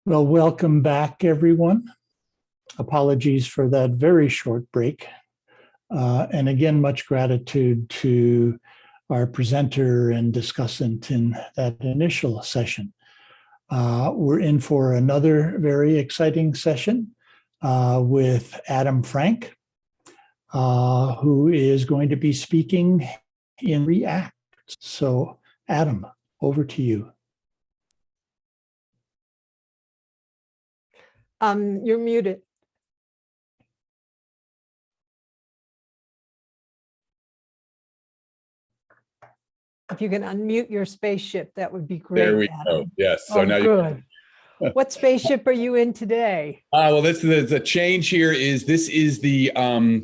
Well, welcome back, everyone. Apologies for that very short break. And again, much gratitude to our presenter and discussant in that initial session. We're in for another very exciting session with Adam Frank, who is going to be speaking in 3 acts. So, Adam, over to you. You're muted. If you can unmute your spaceship, that would be great. There we Adam. go. Yes. So now good. What spaceship are you in today? Well, the change here is this is the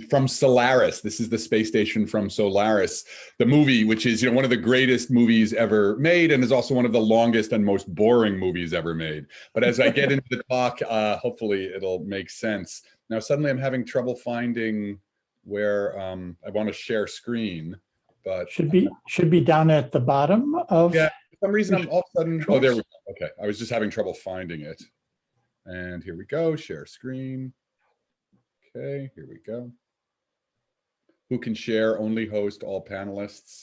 from Solaris. This is the space station from Solaris, the movie, which is one of the greatest movies ever made, and is also one of the longest and most boring movies ever made. But as I get into the talk, hopefully it'll make sense. Now, suddenly I'm having trouble finding where I want to share screen, but should be down at the bottom of. Yeah, for some reason I'm all of a sudden. Oh, there we go. Okay, I was just having trouble finding it. And here we go, share screen. Okay, here we go. Who can share? Only host, all panelists.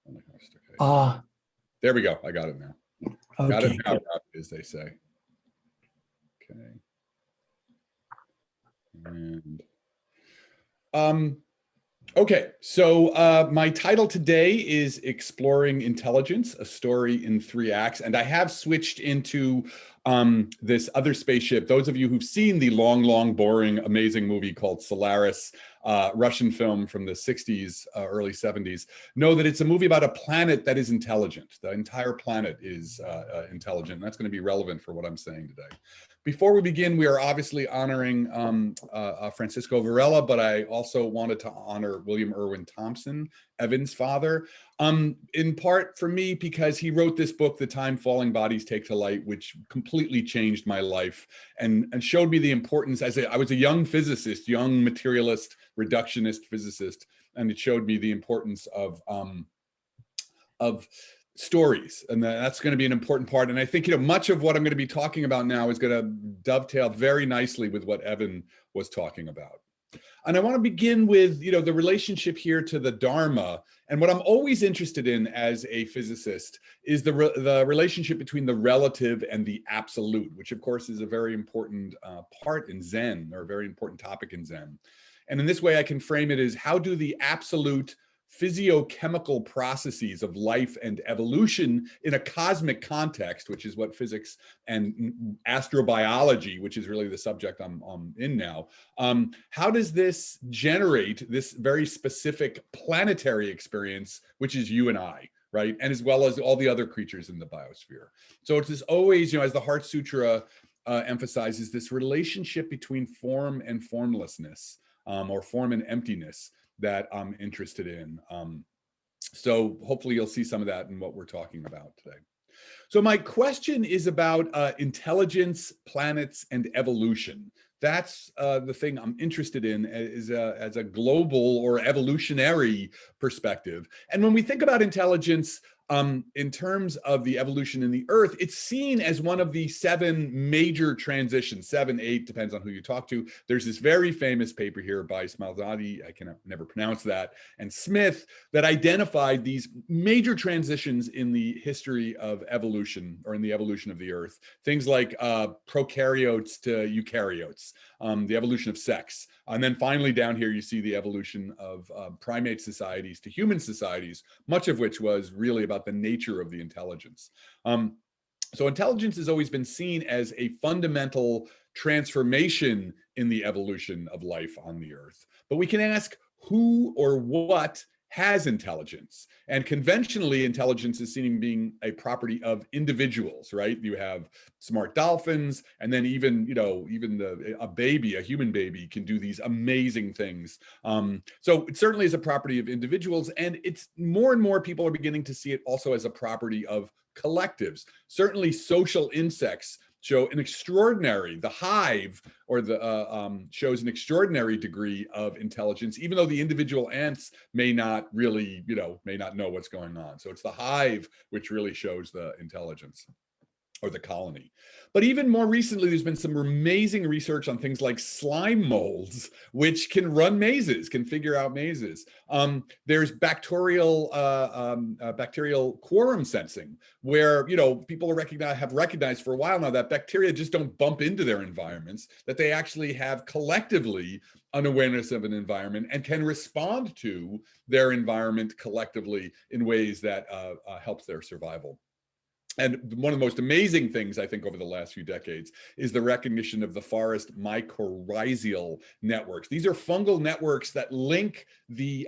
Only host, okay. There we go, I got it now. Okay, got it now, as they say. Okay. And okay, so my title today is Exploring Intelligence, a story in 3 acts. And I have switched into this other spaceship. Those of you who've seen the long, boring, amazing movie called Solaris, Russian film from the 60s, early 70s, know that it's a movie about a planet that is intelligent. The entire planet is intelligent. And that's going to be relevant for what I'm saying today. Before we begin, we are obviously honoring Francisco Varela, but I also wanted to honor William Irwin Thompson, Evan's father, in part for me because he wrote this book, The Time Falling Bodies Take to Light, which completely changed my life and showed me the importance. I was a young physicist, young materialist, reductionist physicist, and it showed me the importance of stories, and that's going to be an important part. And I think much of what I'm going to be talking about now is going to dovetail very nicely with what Evan was talking about. And I want to begin with the relationship here to the Dharma. And what I'm always interested in as a physicist is the relationship between the relative and the absolute, which of course is a very important part in Zen, or a very important topic in Zen. And in this way I can frame it as, how do the absolute physiochemical processes of life and evolution in a cosmic context, which is what physics and astrobiology, which is really the subject I'm in now, how does this generate this very specific planetary experience, which is you and I, right? And as well as all the other creatures in the biosphere. So it's always, as the Heart Sutra emphasizes, this relationship between form and formlessness, or form and emptiness, that I'm interested in. So hopefully you'll see some of that in what we're talking about today. So my question is about intelligence, planets, and evolution. That's the thing I'm interested in as a global or evolutionary perspective. And when we think about intelligence, in terms of the evolution in the Earth, it's seen as one of the 7 major transitions, 7, 8, depends on who you talk to. There's this very famous paper here by Smalzadi, I can never pronounce that, and Smith, that identified these major transitions in the history of evolution, or in the evolution of the Earth. Things like prokaryotes to eukaryotes, the evolution of sex. And then finally down here, you see the evolution of primate societies to human societies, much of which was really about the nature of the intelligence. So intelligence has always been seen as a fundamental transformation in the evolution of life on the Earth. But we can ask, who or what has intelligence? And conventionally, intelligence is seen as being a property of individuals, right? You have smart dolphins, and then even a baby, a human baby, can do these amazing things. So it certainly is a property of individuals, and it's more and more people are beginning to see it also as a property of collectives. Certainly social insects show an extraordinary, the hive or the shows an extraordinary degree of intelligence, even though the individual ants may not really, may not know what's going on. So it's the hive which really shows the intelligence. or the colony. But even more recently, there's been some amazing research on things like slime molds, which can run mazes, can figure out mazes. There's bacterial quorum sensing, where people have recognized for a while now that bacteria just don't bump into their environments, that they actually have collectively an awareness of an environment and can respond to their environment collectively in ways that helps their survival. And one of the most amazing things, I think, over the last few decades is the recognition of the forest mycorrhizal networks. These are fungal networks that link the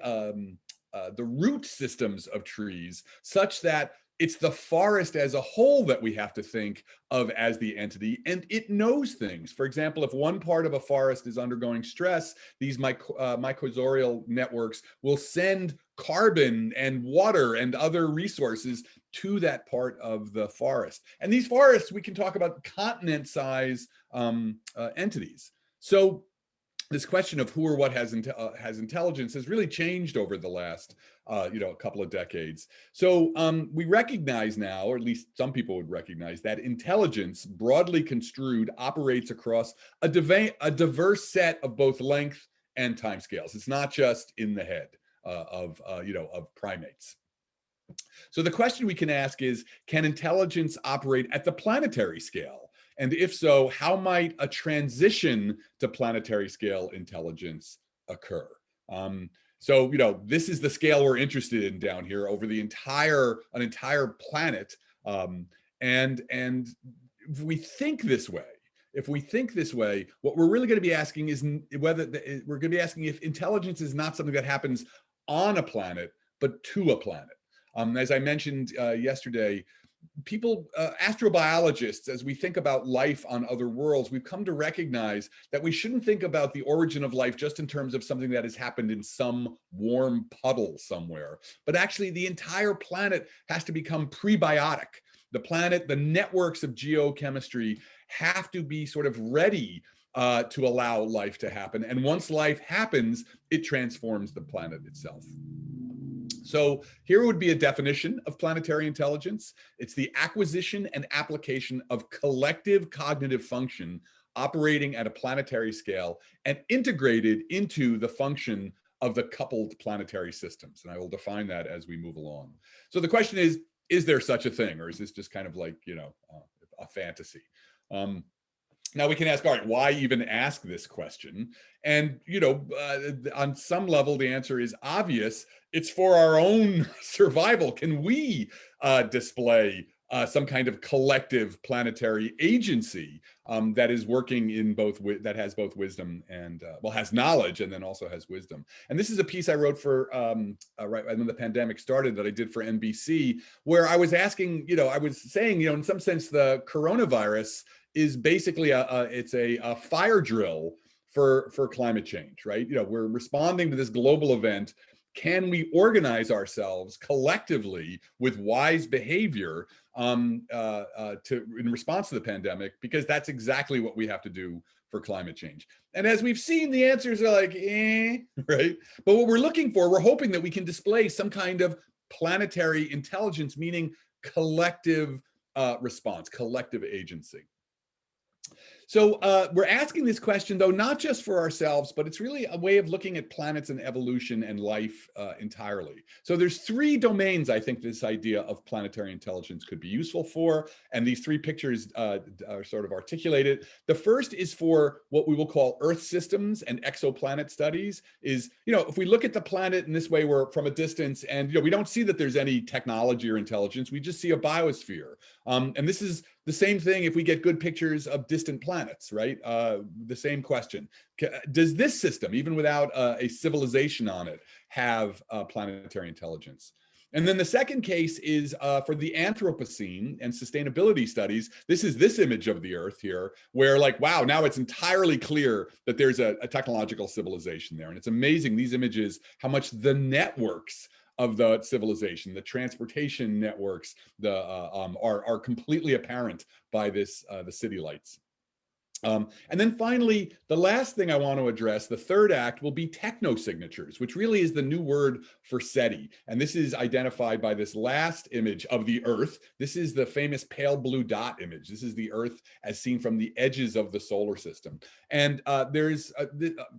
root systems of trees such that it's the forest as a whole that we have to think of as the entity, and it knows things. For example, if one part of a forest is undergoing stress, these mycorrhizal networks will send carbon and water and other resources to that part of the forest. And these forests, we can talk about continent-size entities. So this question of who or what has intelligence has really changed over the last couple of decades. So we recognize now, or at least some people would recognize, that intelligence, broadly construed, operates across a diverse set of both length and timescales. It's not just in the head of primates. So the question we can ask is, can intelligence operate at the planetary scale? And if so, how might a transition to planetary scale intelligence occur? So this is the scale we're interested in down here over the an entire planet. And if we think this way, what we're really going to be asking is whether we're going to be asking if intelligence is not something that happens on a planet, but to a planet. As I mentioned yesterday, astrobiologists, as we think about life on other worlds, we've come to recognize that we shouldn't think about the origin of life just in terms of something that has happened in some warm puddle somewhere, but actually the entire planet has to become prebiotic. The planet, the networks of geochemistry have to be sort of ready to allow life to happen. And once life happens, it transforms the planet itself. So here would be a definition of planetary intelligence. It's the acquisition and application of collective cognitive function operating at a planetary scale and integrated into the function of the coupled planetary systems. And I will define that as we move along. So the question is there such a thing, or is this just kind of like, a fantasy? Now we can ask, all right, why even ask this question? And, on some level, the answer is obvious. It's for our own survival. Can we display some kind of collective planetary agency that is working in that has both wisdom and, has knowledge and then also has wisdom? And this is a piece I wrote for, right when the pandemic started, that I did for NBC, where I was asking, I was saying, in some sense, the coronavirus is basically it's a fire drill for climate change, right? We're responding to this global event. Can we organize ourselves collectively with wise behavior in response to the pandemic? Because that's exactly what we have to do for climate change. And as we've seen, the answers are like, right? But what we're looking for, we're hoping that we can display some kind of planetary intelligence, meaning collective response, collective agency. So we're asking this question, though, not just for ourselves, but it's really a way of looking at planets and evolution and life entirely. So there's three domains I think this idea of planetary intelligence could be useful for, and these three pictures are sort of articulated. The first is for what we will call Earth systems and exoplanet studies. Is, if we look at the planet in this way, we're from a distance, and we don't see that there's any technology or intelligence. We just see a biosphere, and this is the same thing if we get good pictures of distant planets, right? The same question. Does this system, even without a civilization on it, have planetary intelligence? And then the second case is for the Anthropocene and sustainability studies. This is this image of the Earth here, where wow, now it's entirely clear that there's a technological civilization there. And it's amazing, these images, how much the networks of the civilization, the transportation networks, are completely apparent by this the city lights. And then finally, the last thing I want to address, the third act, will be techno-signatures, which really is the new word for SETI. And this is identified by this last image of the Earth. This is the famous pale blue dot image. This is the Earth as seen from the edges of the solar system. And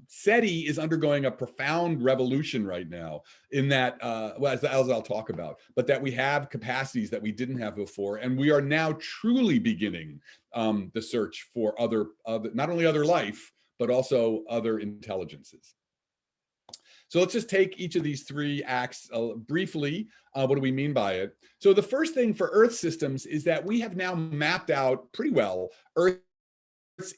SETI is undergoing a profound revolution right now in that, well, as I'll talk about, but that we have capacities that we didn't have before. And we are now truly beginning the search for other, not only other life, but also other intelligences. So let's just take each of these three acts briefly. What do we mean by it? So the first thing for Earth systems is that we have now mapped out pretty well Earth's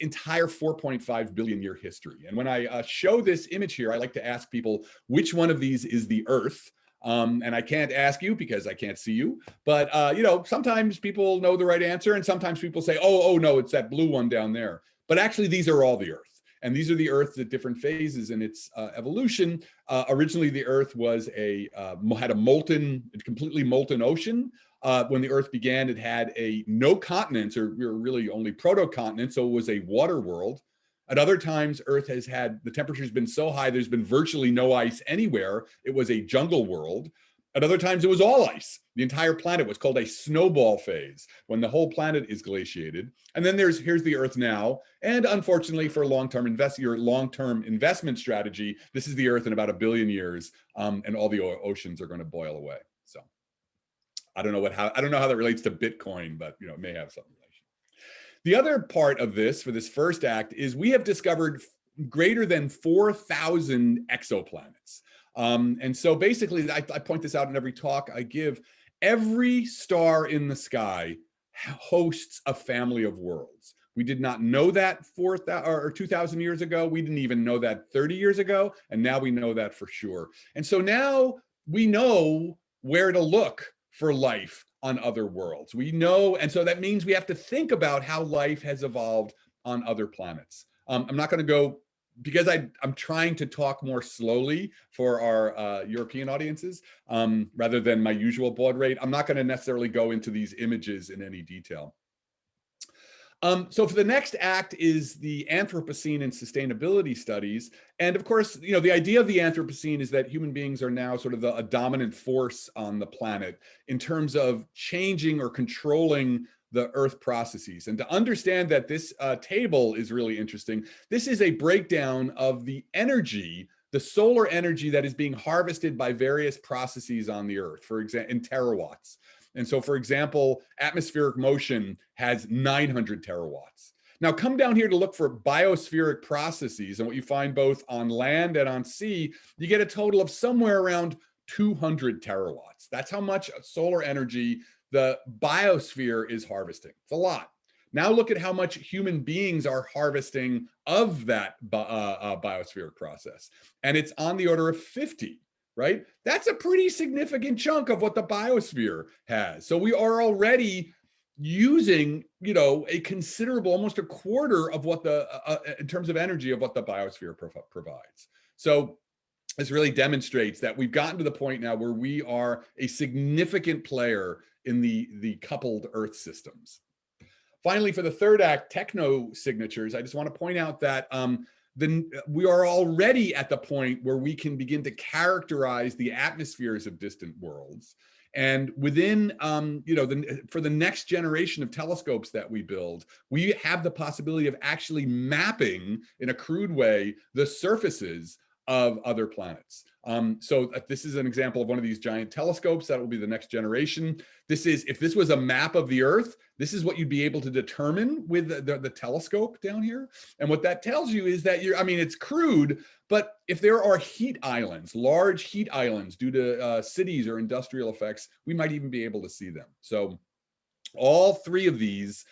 entire 4.5 billion year history. And when I show this image here, I like to ask people, which one of these is the Earth? And I can't ask you because I can't see you, but you know, sometimes people know the right answer and sometimes people say, oh no, it's that blue one down there. But actually these are all the Earth. And these are the Earth at different phases in its evolution. Originally the Earth was had a completely molten ocean. When the Earth began, it had no continents, or really only proto-continents, so it was a water world. At other times, Earth has had, the temperature's been so high, there's been virtually no ice anywhere. It was a jungle world. At other times, it was all ice. The entire planet was called a snowball phase, when the whole planet is glaciated. And then here's the Earth now. And unfortunately, for your long-term investment strategy, this is the Earth in about 1 billion years, and all the oceans are going to boil away. So I don't know how that relates to Bitcoin, but you know, it may have some relation. The other part of this, for this first act, is we have discovered greater than 4,000 exoplanets. And so basically, I point this out in every talk I give, every star in the sky hosts a family of worlds. We did not know that 2,000 years ago. We didn't even know that 30 years ago. And now we know that for sure. And so now we know where to look for life on other worlds. We know, and so that means we have to think about how life has evolved on other planets. I'm not going to go, because I'm trying to talk more slowly for our European audiences, rather than my usual baud rate. I'm not going to necessarily go into these images in any detail. So for the next act is the Anthropocene and sustainability studies. And of course, you know, the idea of the Anthropocene is that human beings are now sort of a dominant force on the planet in terms of changing or controlling the Earth processes. And to understand that, this table is really interesting. This is a breakdown of the energy, the solar energy that is being harvested by various processes on the Earth, for example, in terawatts. And so, for example, atmospheric motion has 900 terawatts. Now come down here to look for biospheric processes, and what you find both on land and on sea, you get a total of somewhere around 200 terawatts. That's how much solar energy the biosphere is harvesting. It's a lot. Now look at how much human beings are harvesting of that biospheric process. And it's on the order of 50. Right? That's a pretty significant chunk of what the biosphere has. So we are already using, you know, a considerable, almost a quarter of what in terms of energy of what the biosphere provides. So this really demonstrates that we've gotten to the point now where we are a significant player in the coupled Earth systems. Finally, for the third act, techno signatures, I just want to point out that we are already at the point where we can begin to characterize the atmospheres of distant worlds. And within, you know, for the next generation of telescopes that we build, we have the possibility of actually mapping in a crude way the surfaces of other planets. So this is an example of one of these giant telescopes that will be the next generation. If this was a map of the Earth, this is what you'd be able to determine with the telescope down here. And what that tells you is that I mean, it's crude, but if there are heat islands, large heat islands due to cities or industrial effects, we might even be able to see them. So all three of these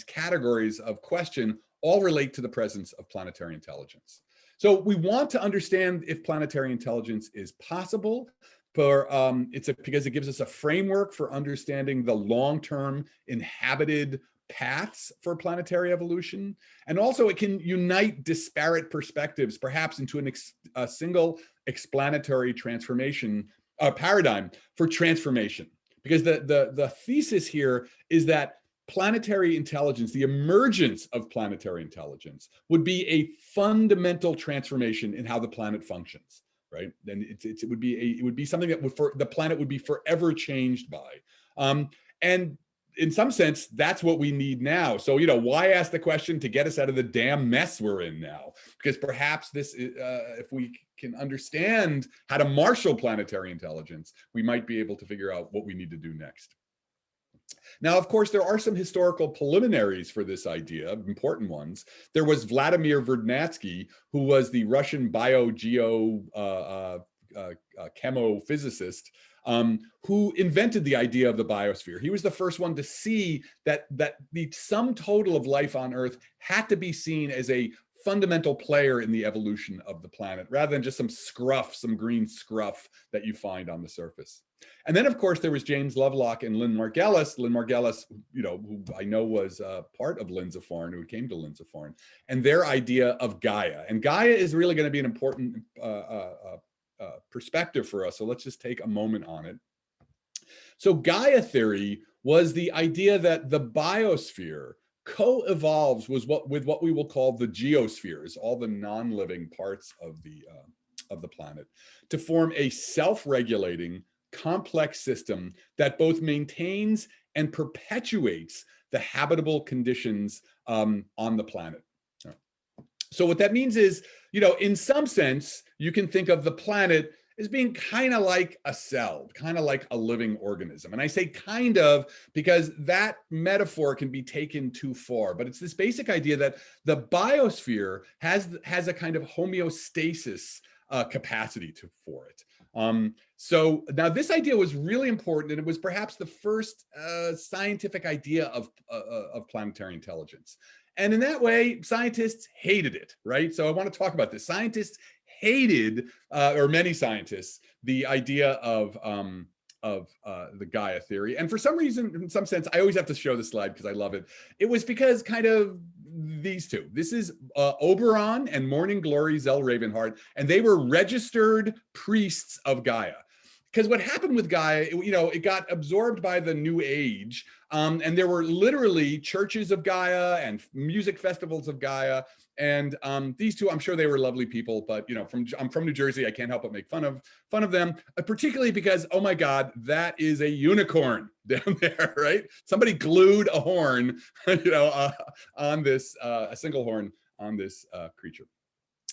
categories of question all relate to the presence of planetary intelligence. So we want to understand if planetary intelligence is possible, because it gives us a framework for understanding the long-term inhabited paths for planetary evolution. And also it can unite disparate perspectives, perhaps into a single explanatory paradigm for transformation. Because the thesis here is that planetary intelligence, the emergence of planetary intelligence, would be a fundamental transformation in how the planet functions, right? And it would be something that the planet would be forever changed by. And in some sense, that's what we need now. So, why ask the question? To get us out of the damn mess we're in now? Because perhaps if we can understand how to marshal planetary intelligence, we might be able to figure out what we need to do next. Now, of course, there are some historical preliminaries for this idea, important ones. There was Vladimir Vernadsky, who was the Russian chemophysicist, who invented the idea of the biosphere. He was the first one to see that the sum total of life on Earth had to be seen as a fundamental player in the evolution of the planet, rather than just some green scruff that you find on the surface. And then, of course, there was James Lovelock and Lynn Margulis. Lynn Margulis, who I know was part of Lindsaffarne, who came to Lindsaffarne, and their idea of Gaia. And Gaia is really going to be an important perspective for us. So let's just take a moment on it. So Gaia theory was the idea that the biosphere co-evolves with what we will call the geospheres, all the non-living parts of the planet, to form a self-regulating, complex system that both maintains and perpetuates the habitable conditions on the planet. So what that means is, in some sense, you can think of the planet as being kind of like a cell, kind of like a living organism. And I say kind of because that metaphor can be taken too far, but it's this basic idea that the biosphere has a kind of homeostasis capacity for it. So now this idea was really important, and it was perhaps the first scientific idea of planetary intelligence. And in that way, scientists hated it, right? So I want to talk about this. Scientists hated, or many scientists, the idea of the Gaia theory. And for some reason, in some sense, I always have to show this slide because I love it. It was because kind of these two. This is Oberon and Morning Glory Zell Ravenheart, and they were registered priests of Gaia. Because what happened with Gaia, it got absorbed by the New Age, and there were literally churches of Gaia and music festivals of Gaia. And these two, I'm sure they were lovely people, but I'm from New Jersey, I can't help but make fun of them, particularly because, oh my God, that is a unicorn down there, right? Somebody glued a horn, on this, a single horn on this creature.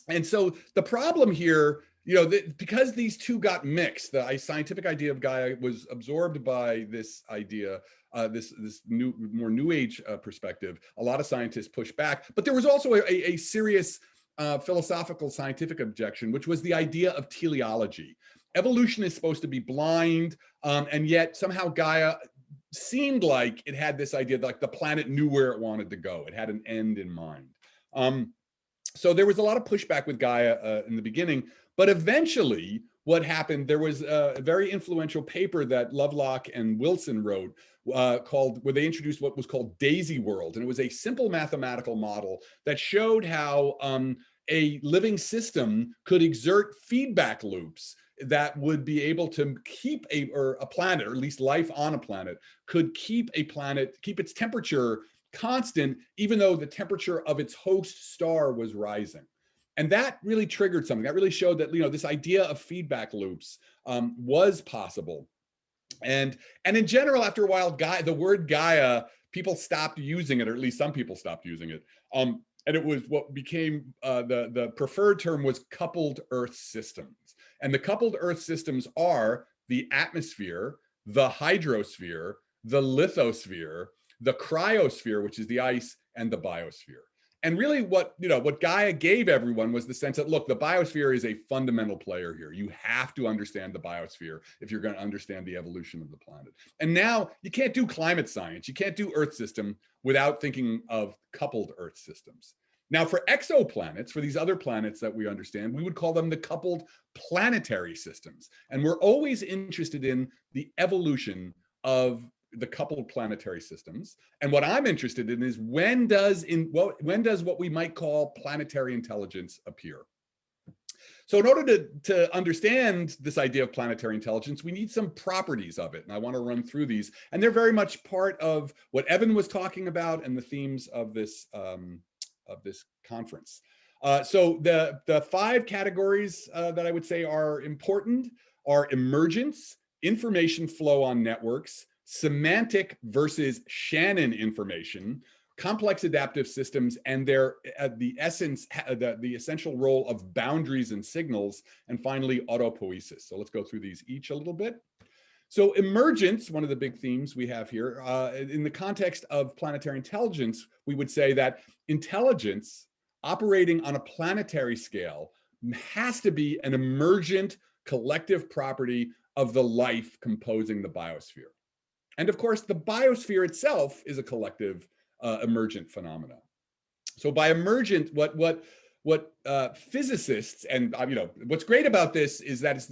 And so the problem here, because these two got mixed, the scientific idea of Gaia was absorbed by this idea, this more New Age perspective. A lot of scientists pushed back, but there was also a serious philosophical scientific objection, which was the idea of teleology. Evolution is supposed to be blind, and yet somehow Gaia seemed like it had this idea that like the planet knew where it wanted to go. It had an end in mind. So there was a lot of pushback with Gaia in the beginning, but eventually what happened, there was a very influential paper that Lovelock and Wilson wrote where they introduced what was called Daisy World. And it was a simple mathematical model that showed how a living system could exert feedback loops that would be able to keep a planet, or at least life on a planet, could keep its temperature constant, even though the temperature of its host star was rising. And that really triggered something. That really showed that, this idea of feedback loops was possible. And in general, after a while, the word Gaia, people stopped using it, or at least some people stopped using it. And it was what became the preferred term was coupled Earth systems. And the coupled Earth systems are the atmosphere, the hydrosphere, the lithosphere, the cryosphere, which is the ice, and the biosphere. And really what Gaia gave everyone was the sense that, look, the biosphere is a fundamental player here. You have to understand the biosphere if you're going to understand the evolution of the planet. And now you can't do climate science. You can't do Earth system without thinking of coupled Earth systems. Now, for exoplanets, for these other planets that we understand, we would call them the coupled planetary systems. And we're always interested in the evolution of the coupled planetary systems. And what I'm interested in is when does what we might call planetary intelligence appear? So in order to understand this idea of planetary intelligence, we need some properties of it. And I want to run through these. And they're very much part of what Evan was talking about and the themes of this conference. So the 5 categories that I would say are important are emergence, information flow on networks, semantic versus Shannon information, complex adaptive systems, and their the essential role of boundaries and signals, and finally autopoiesis. So let's go through these each a little bit. So emergence, one of the big themes we have here, in the context of planetary intelligence, we would say that intelligence operating on a planetary scale has to be an emergent collective property of the life composing the biosphere. And of course, the biosphere itself is a collective emergent phenomena. So by emergent, what physicists and what's great about this is that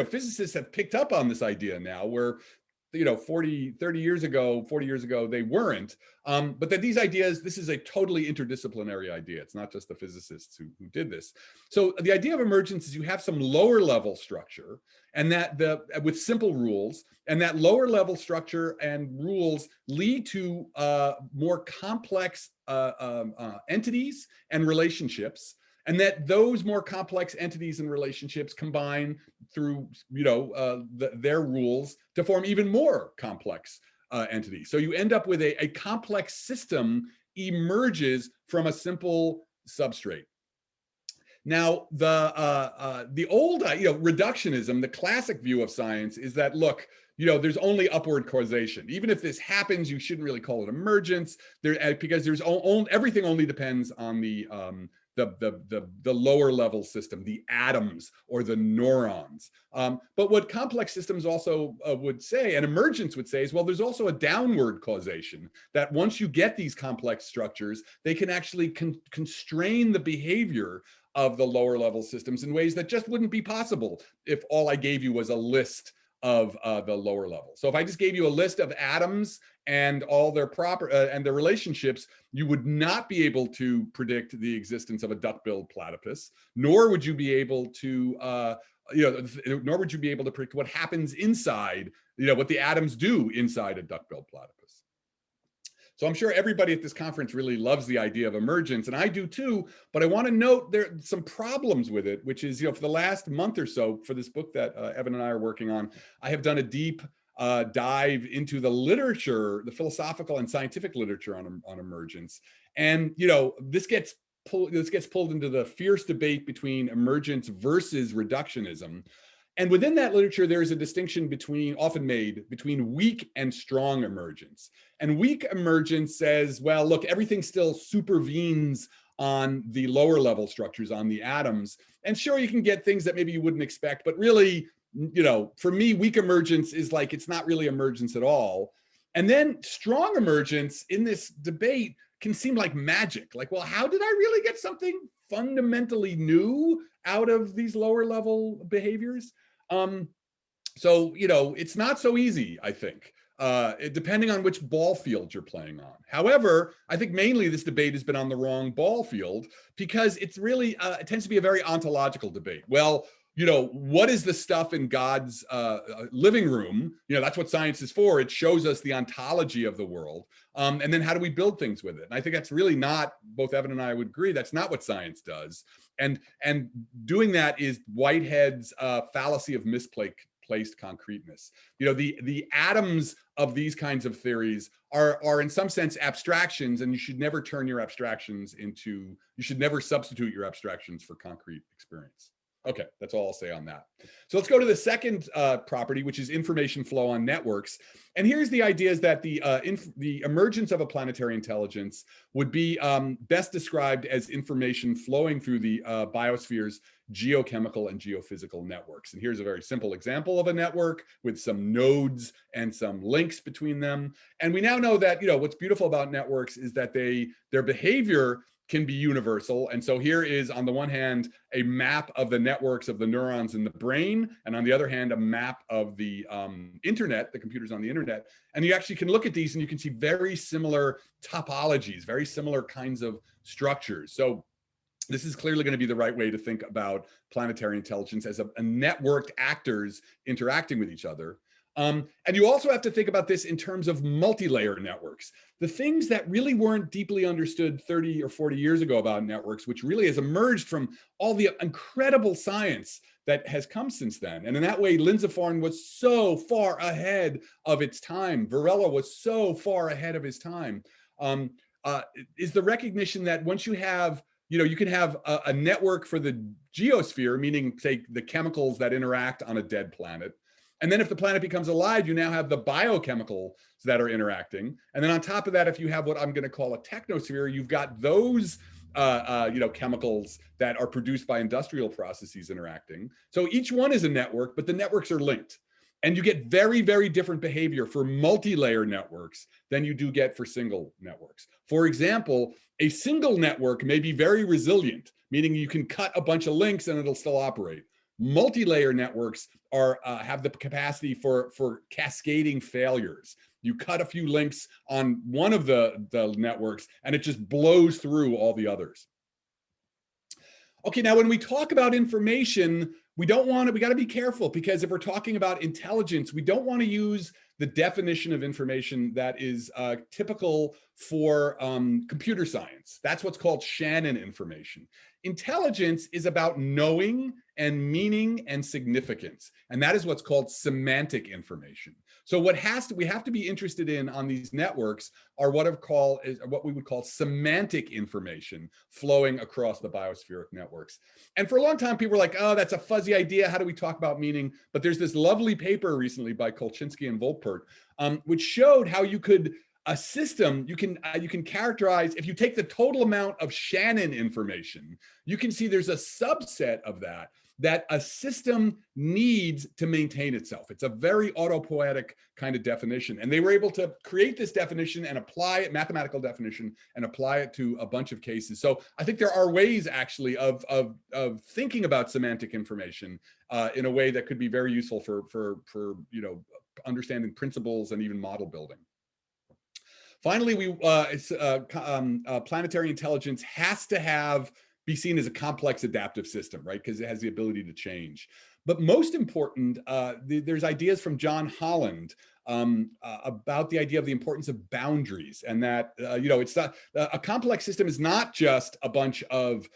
physicists have picked up on this idea now, where 30 years ago they weren't, but that these ideas, this is a totally interdisciplinary idea. It's not just the physicists who did this. So the idea of emergence is you have some lower level structure, and that with simple rules, and that lower level structure and rules lead to more complex entities and relationships, and that those more complex entities and relationships combine through their rules to form even more complex entities. So you end up with a complex system emerges from a simple substrate. Now, the old reductionism, the classic view of science, is that, look, there's only upward causation. Even if this happens, you shouldn't really call it emergence, because everything only depends on the lower level system, the atoms or the neurons. But what complex systems also would say, and emergence would say, is, well, there's also a downward causation, that once you get these complex structures, they can actually constrain the behavior of the lower level systems in ways that just wouldn't be possible if all I gave you was a list of the lower level. So if I just gave you a list of atoms and all their and their relationships, you would not be able to predict the existence of a duck-billed platypus, nor would you be able to predict what happens inside, what the atoms do inside a duck-billed platypus. So I'm sure everybody at this conference really loves the idea of emergence, and I do too, but I want to note there are some problems with it, which is, for the last month or so, for this book that Evan and I are working on, I have done a deep dive into the literature, the philosophical and scientific literature on emergence. And, this gets pulled into the fierce debate between emergence versus reductionism. And within that literature, there is a distinction often made between weak and strong emergence. And weak emergence says, well, look, everything still supervenes on the lower level structures, on the atoms. And sure, you can get things that maybe you wouldn't expect, but really, for me, weak emergence is like, it's not really emergence at all. And then strong emergence in this debate can seem like magic. Like, well, how did I really get something fundamentally new out of these lower level behaviors? So, it's not so easy, I think, depending on which ball field you're playing on. However, I think mainly this debate has been on the wrong ball field, because it's really, it tends to be a very ontological debate. Well, what is the stuff in God's living room? That's what science is for. It shows us the ontology of the world. And then how do we build things with it? And I think that's really not, both Evan and I would agree, that's not what science does. And doing that is Whitehead's fallacy of misplaced concreteness. The atoms of these kinds of theories are in some sense abstractions, and you should never turn your abstractions you should never substitute your abstractions for concrete experience. Okay, that's all I'll say on that. So let's go to the second property, which is information flow on networks. And here's the idea, is that the emergence of a planetary intelligence would be best described as information flowing through the biosphere's geochemical and geophysical networks. And here's a very simple example of a network with some nodes and some links between them. And we now know that, what's beautiful about networks is that their behavior can be universal. And so here is, on the one hand, a map of the networks of the neurons in the brain, and on the other hand, a map of the internet, the computers on the internet. And you actually can look at these and you can see very similar topologies, very similar kinds of structures. So This is clearly going to be the right way to think about planetary intelligence as a networked actors interacting with each other. And you also have to think about this in terms of multi-layer networks. The things that really weren't deeply understood 30 or 40 years ago about networks, which really has emerged from all the incredible science that has come since then. And in that way, Lindsafon was so far ahead of its time. Varela was so far ahead of his time. Is the recognition that once you have, you can have a network for the geosphere, meaning, say, the chemicals that interact on a dead planet. And then if the planet becomes alive, you now have the biochemicals that are interacting. And then on top of that, if you have what I'm going to call a technosphere, you've got those chemicals that are produced by industrial processes interacting. So each one is a network, but the networks are linked. And you get very, very different behavior for multi-layer networks than you do get for single networks. For example, a single network may be very resilient, meaning you can cut a bunch of links and it'll still operate. Multi-layer networks have the capacity for cascading failures. You cut a few links on one of the networks and it just blows through all the others. Okay, now when we talk about information, we got to be careful, because if we're talking about intelligence, we don't want to use the definition of information that is typical for computer science. That's what's called Shannon information. Intelligence is about knowing and meaning and significance. And that is what's called semantic information. So we have to be interested in on these networks are what we would call semantic information flowing across the biospheric networks. And for a long time, people were like, oh, that's a fuzzy idea. How do we talk about meaning? But there's this lovely paper recently by Kolchinsky and Volpert, which showed how a system, you can characterize, if you take the total amount of Shannon information, you can see there's a subset of that a system needs to maintain itself. It's a very autopoietic kind of definition. And they were able to create this definition and apply it, mathematical definition, and apply it to a bunch of cases. So I think there are ways actually of thinking about semantic information in a way that could be very useful for understanding principles and even model building. Finally, planetary intelligence has to be seen as a complex adaptive system, right? Because it has the ability to change. But most important, there's ideas from John Holland about the idea of the importance of boundaries, and that it's not a complex system is not just a bunch of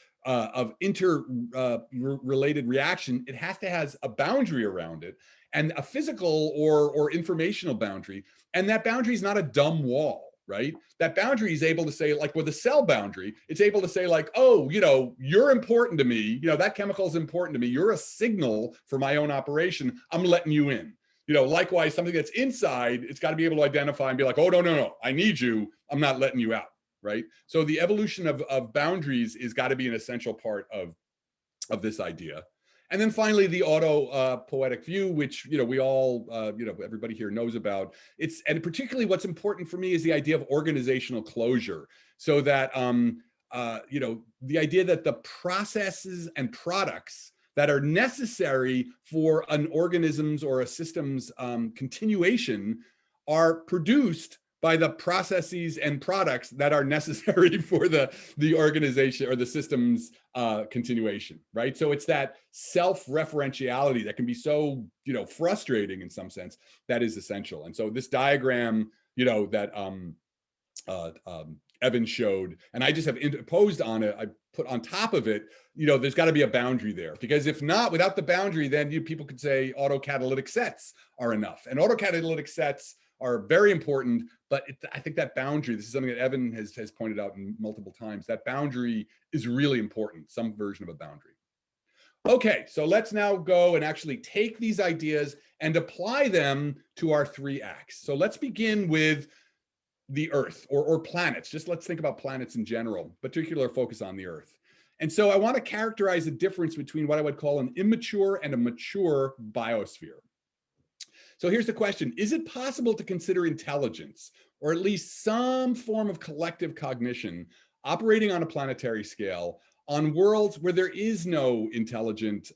interrelated reaction. It has to has a boundary around it, and a physical or informational boundary. And that boundary is not a dumb wall, right? That boundary is able to say, like with a cell boundary, it's able to say like, oh, you're important to me. That chemical is important to me. You're a signal for my own operation. I'm letting you in. Likewise, something that's inside, it's got to be able to identify and be like, oh, no, I need you. I'm not letting you out, right? So the evolution of boundaries is got to be an essential part of this idea. And then finally, the auto-poetic view, which we all, everybody here knows about. And particularly what's important for me is the idea of organizational closure, so that the idea that the processes and products that are necessary for an organism's or a system's continuation are produced by the processes and products that are necessary for the organization or the system's continuation, right? So it's that self-referentiality that can be so, frustrating in some sense, that is essential. And so this diagram, that Evan showed, and I just have imposed on it, I put on top of it, there's got to be a boundary there, because if not, without the boundary, then people could say autocatalytic sets are enough. And autocatalytic sets are very important, but I think that boundary, this is something that Evan has pointed out multiple times, that boundary is really important, some version of a boundary. Okay, so let's now go and actually take these ideas and apply them to our 3 acts. So let's begin with the Earth or planets. Just let's think about planets in general, particular focus on the Earth. And so I want to characterize the difference between what I would call an immature and a mature biosphere. So here's the question: is it possible to consider intelligence, or at least some form of collective cognition, operating on a planetary scale on worlds where there is no intelligent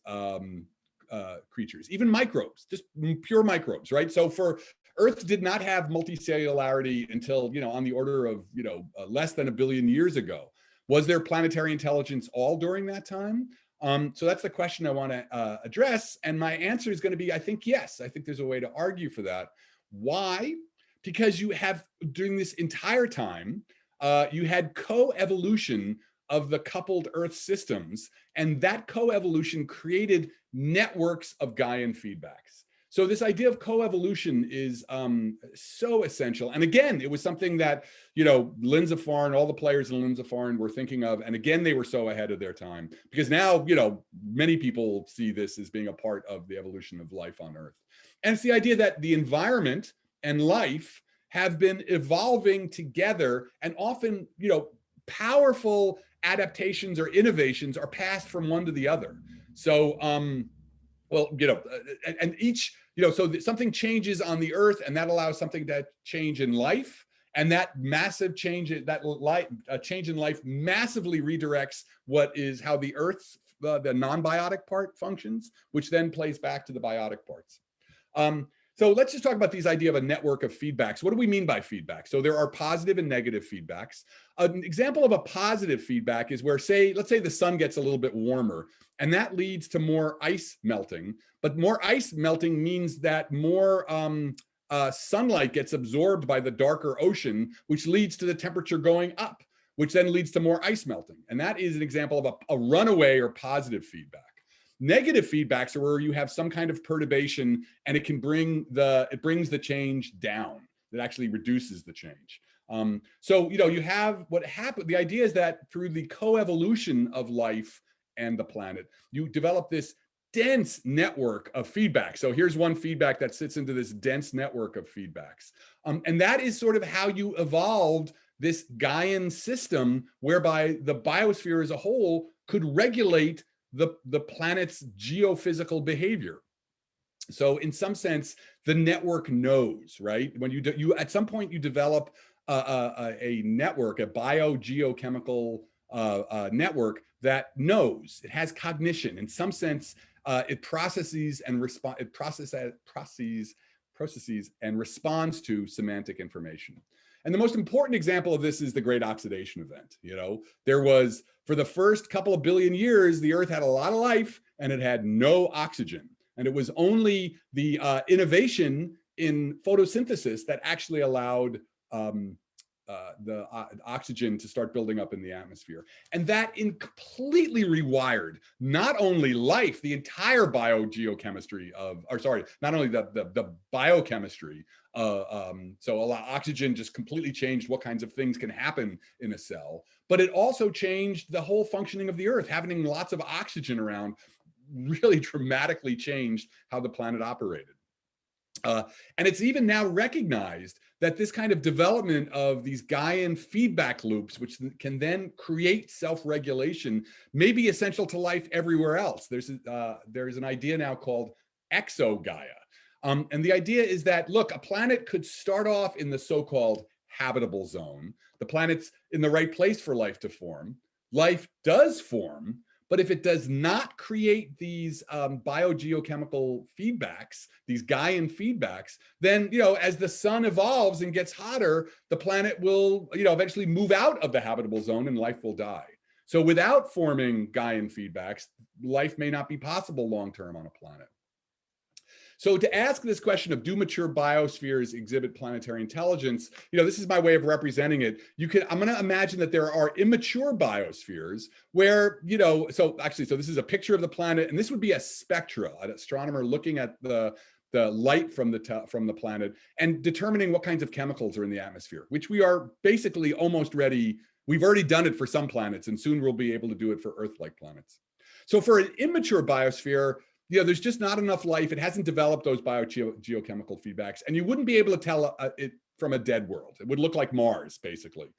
creatures, even microbes, just pure microbes, right? So Earth did not have multicellularity until, on the order of, less than 1 billion years ago. Was there planetary intelligence all during that time? So that's the question I want to address. And my answer is going to be, I think, yes. I think there's a way to argue for that. Why? Because you have, during this entire time, you had co-evolution of the coupled Earth systems, and that co-evolution created networks of Gaian feedbacks. So this idea of co-evolution is so essential. And again, it was something that, Lindsafar, all the players in Lindsafar were thinking of. And again, they were so ahead of their time, because now, many people see this as being a part of the evolution of life on Earth. And it's the idea that the environment and life have been evolving together, and often, powerful adaptations or innovations are passed from one to the other. So, and each, so something changes on the Earth, and that allows something to change in life. And that massive change, change in life massively redirects how the Earth's, the non-biotic part functions, which then plays back to the biotic parts. So let's just talk about this idea of a network of feedbacks. What do we mean by feedback? So there are positive and negative feedbacks. An example of a positive feedback is where, let's say the sun gets a little bit warmer, and that leads to more ice melting. But more ice melting means that more sunlight gets absorbed by the darker ocean, which leads to the temperature going up, which then leads to more ice melting. And that is an example of a runaway or positive feedback. Negative feedbacks are where you have some kind of perturbation, and it brings the change down. It actually reduces the change. So you have what happened. The idea is that through the co-evolution of life and the planet, you develop this dense network of feedback. So here's one feedback that sits into this dense network of feedbacks. And that is sort of how you evolved this Gaian system, whereby the biosphere as a whole could regulate the planet's geophysical behavior. So in some sense, the network knows, right? When you at some point you develop a network, a biogeochemical network that knows. It has cognition. In some sense, it processes and responds to semantic information. And the most important example of this is the Great Oxidation Event. There was, for the first couple of billion years, the Earth had a lot of life and it had no oxygen. And it was only the innovation in photosynthesis that actually allowed the oxygen to start building up in the atmosphere. And that completely rewired not only life, the entire biogeochemistry not only the biochemistry. So a lot of oxygen just completely changed what kinds of things can happen in a cell, but it also changed the whole functioning of the Earth. Having lots of oxygen around really dramatically changed how the planet operated. And it's even now recognized that this kind of development of these Gaian feedback loops, which can then create self-regulation, may be essential to life everywhere else. There's an idea now called exogaia. And the idea is that, look, a planet could start off in the so-called habitable zone. The planet's in the right place for life to form. Life does form, but if it does not create these biogeochemical feedbacks, these Gaian feedbacks, then, as the sun evolves and gets hotter, the planet will, eventually move out of the habitable zone and life will die. So without forming Gaian feedbacks, life may not be possible long-term on a planet. So to ask this question of, do mature biospheres exhibit planetary intelligence? This is my way of representing it. I'm going to imagine that there are immature biospheres where, so this is a picture of the planet, and this would be a spectra, an astronomer looking at the light from the planet and determining what kinds of chemicals are in the atmosphere, which we are basically almost ready. We've already done it for some planets, and soon we'll be able to do it for Earth-like planets. So for an immature biosphere, there's just not enough life. It hasn't developed those biogeochemical feedbacks, and you wouldn't be able to tell it from a dead world. It would look like Mars, basically.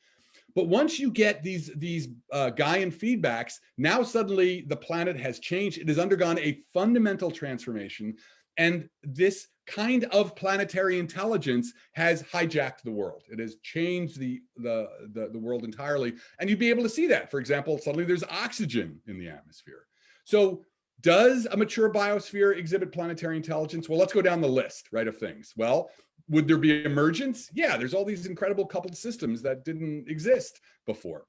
But once you get these Gaian feedbacks, now suddenly the planet has changed. It has undergone a fundamental transformation, and this kind of planetary intelligence has hijacked the world. It has changed the world entirely, and you'd be able to see that. For example, suddenly there's oxygen in the atmosphere. So does a mature biosphere exhibit planetary intelligence? Well, let's go down the list, right, of things. Well, would there be emergence? Yeah, there's all these incredible coupled systems that didn't exist before.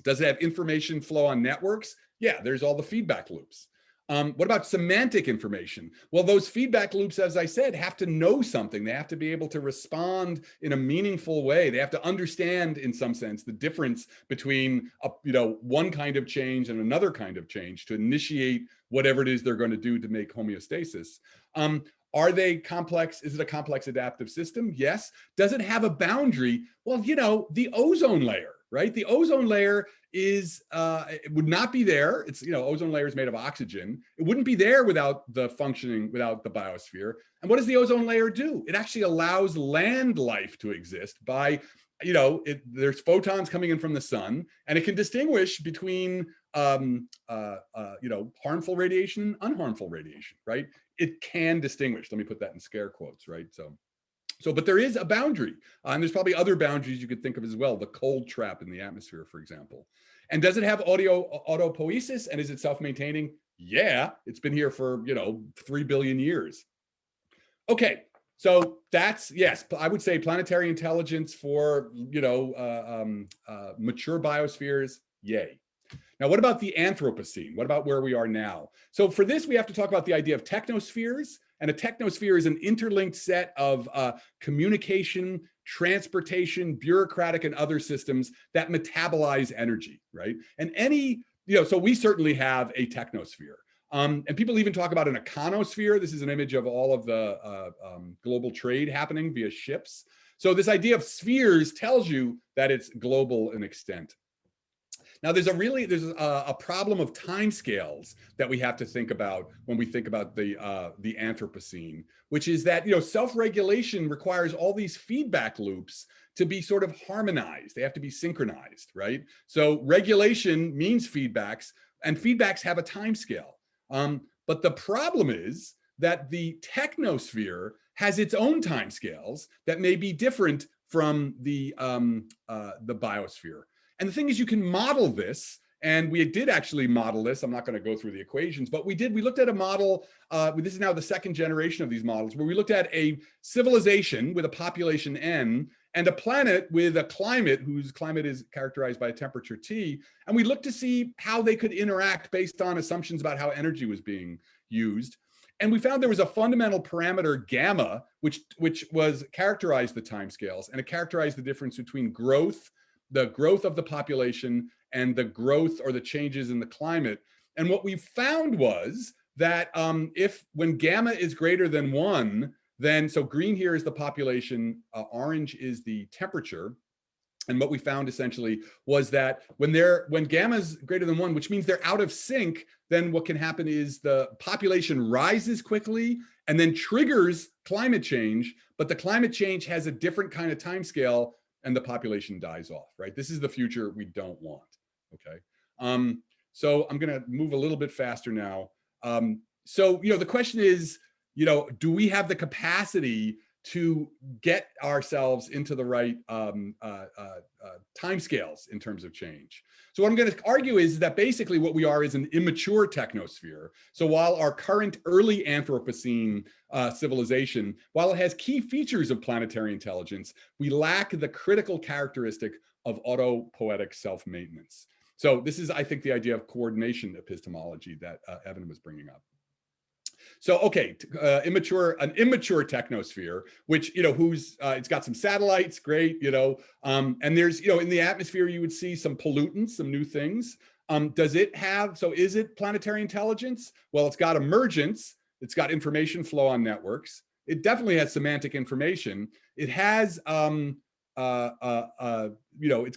Does it have information flow on networks? Yeah, there's all the feedback loops. What about semantic information? Well, those feedback loops, as I said, have to know something. They have to be able to respond in a meaningful way. They have to understand, in some sense, the difference between one kind of change and another kind of change to initiate whatever it is they're going to do to make homeostasis. Are they complex? Is it a complex adaptive system? Yes. Does it have a boundary? Well, the ozone layer, right? The ozone layer is, it would not be there. It's, ozone layer is made of oxygen. It wouldn't be there without the biosphere. And what does the ozone layer do? It actually allows land life to exist by, there's photons coming in from the sun, and it can distinguish between, harmful radiation and unharmful radiation, right? It can distinguish. Let me put that in scare quotes, right? So, but there is a boundary, and there's probably other boundaries you could think of as well. The cold trap in the atmosphere, for example. And does it have autopoiesis, and is it self-maintaining? Yeah, it's been here for 3 billion years. Okay, so that's, yes, I would say planetary intelligence for mature biospheres. Yay. Now, what about the Anthropocene? What about where we are now? So for this, we have to talk about the idea of technospheres. And a technosphere is an interlinked set of communication, transportation, bureaucratic, and other systems that metabolize energy, right? And so we certainly have a technosphere. And people even talk about an econosphere. This is an image of all of the global trade happening via ships. So this idea of spheres tells you that it's global in extent. Now, there's a problem of timescales that we have to think about when we think about the Anthropocene, which is that self-regulation requires all these feedback loops to be sort of harmonized. They have to be synchronized, right? So regulation means feedbacks, and feedbacks have a timescale. But the problem is that the technosphere has its own timescales that may be different from the biosphere. And the thing is, you can model this, and we did actually model this. I'm not going to go through the equations, but we looked at a model. This is now the second generation of these models, where we looked at a civilization with a population N and a planet with a climate whose climate is characterized by a temperature T. And we looked to see how they could interact based on assumptions about how energy was being used. And we found there was a fundamental parameter gamma, which was characterized the timescales, and it characterized the difference between the growth of the population and the growth or the changes in the climate. And what we found was that when gamma is greater than 1, then, so green here is the population, orange is the temperature. And what we found essentially was that when gamma is greater than 1, which means they're out of sync, then what can happen is the population rises quickly and then triggers climate change, but the climate change has a different kind of timescale, and the population dies off, right? This is the future we don't want, okay? So I'm gonna move a little bit faster now. So, the question is, do we have the capacity to get ourselves into the right timescales in terms of change? So what I'm going to argue is that basically what we are is an immature technosphere. So while our current early Anthropocene civilization, while it has key features of planetary intelligence, we lack the critical characteristic of autopoietic self-maintenance. So this is, I think, the idea of coordination epistemology that Evan was bringing up. So, okay, an immature technosphere, which, it's got some satellites, great, and there's, in the atmosphere, you would see some pollutants, some new things. Is it planetary intelligence? Well, it's got emergence. It's got information flow on networks. It definitely has semantic information. It has, it's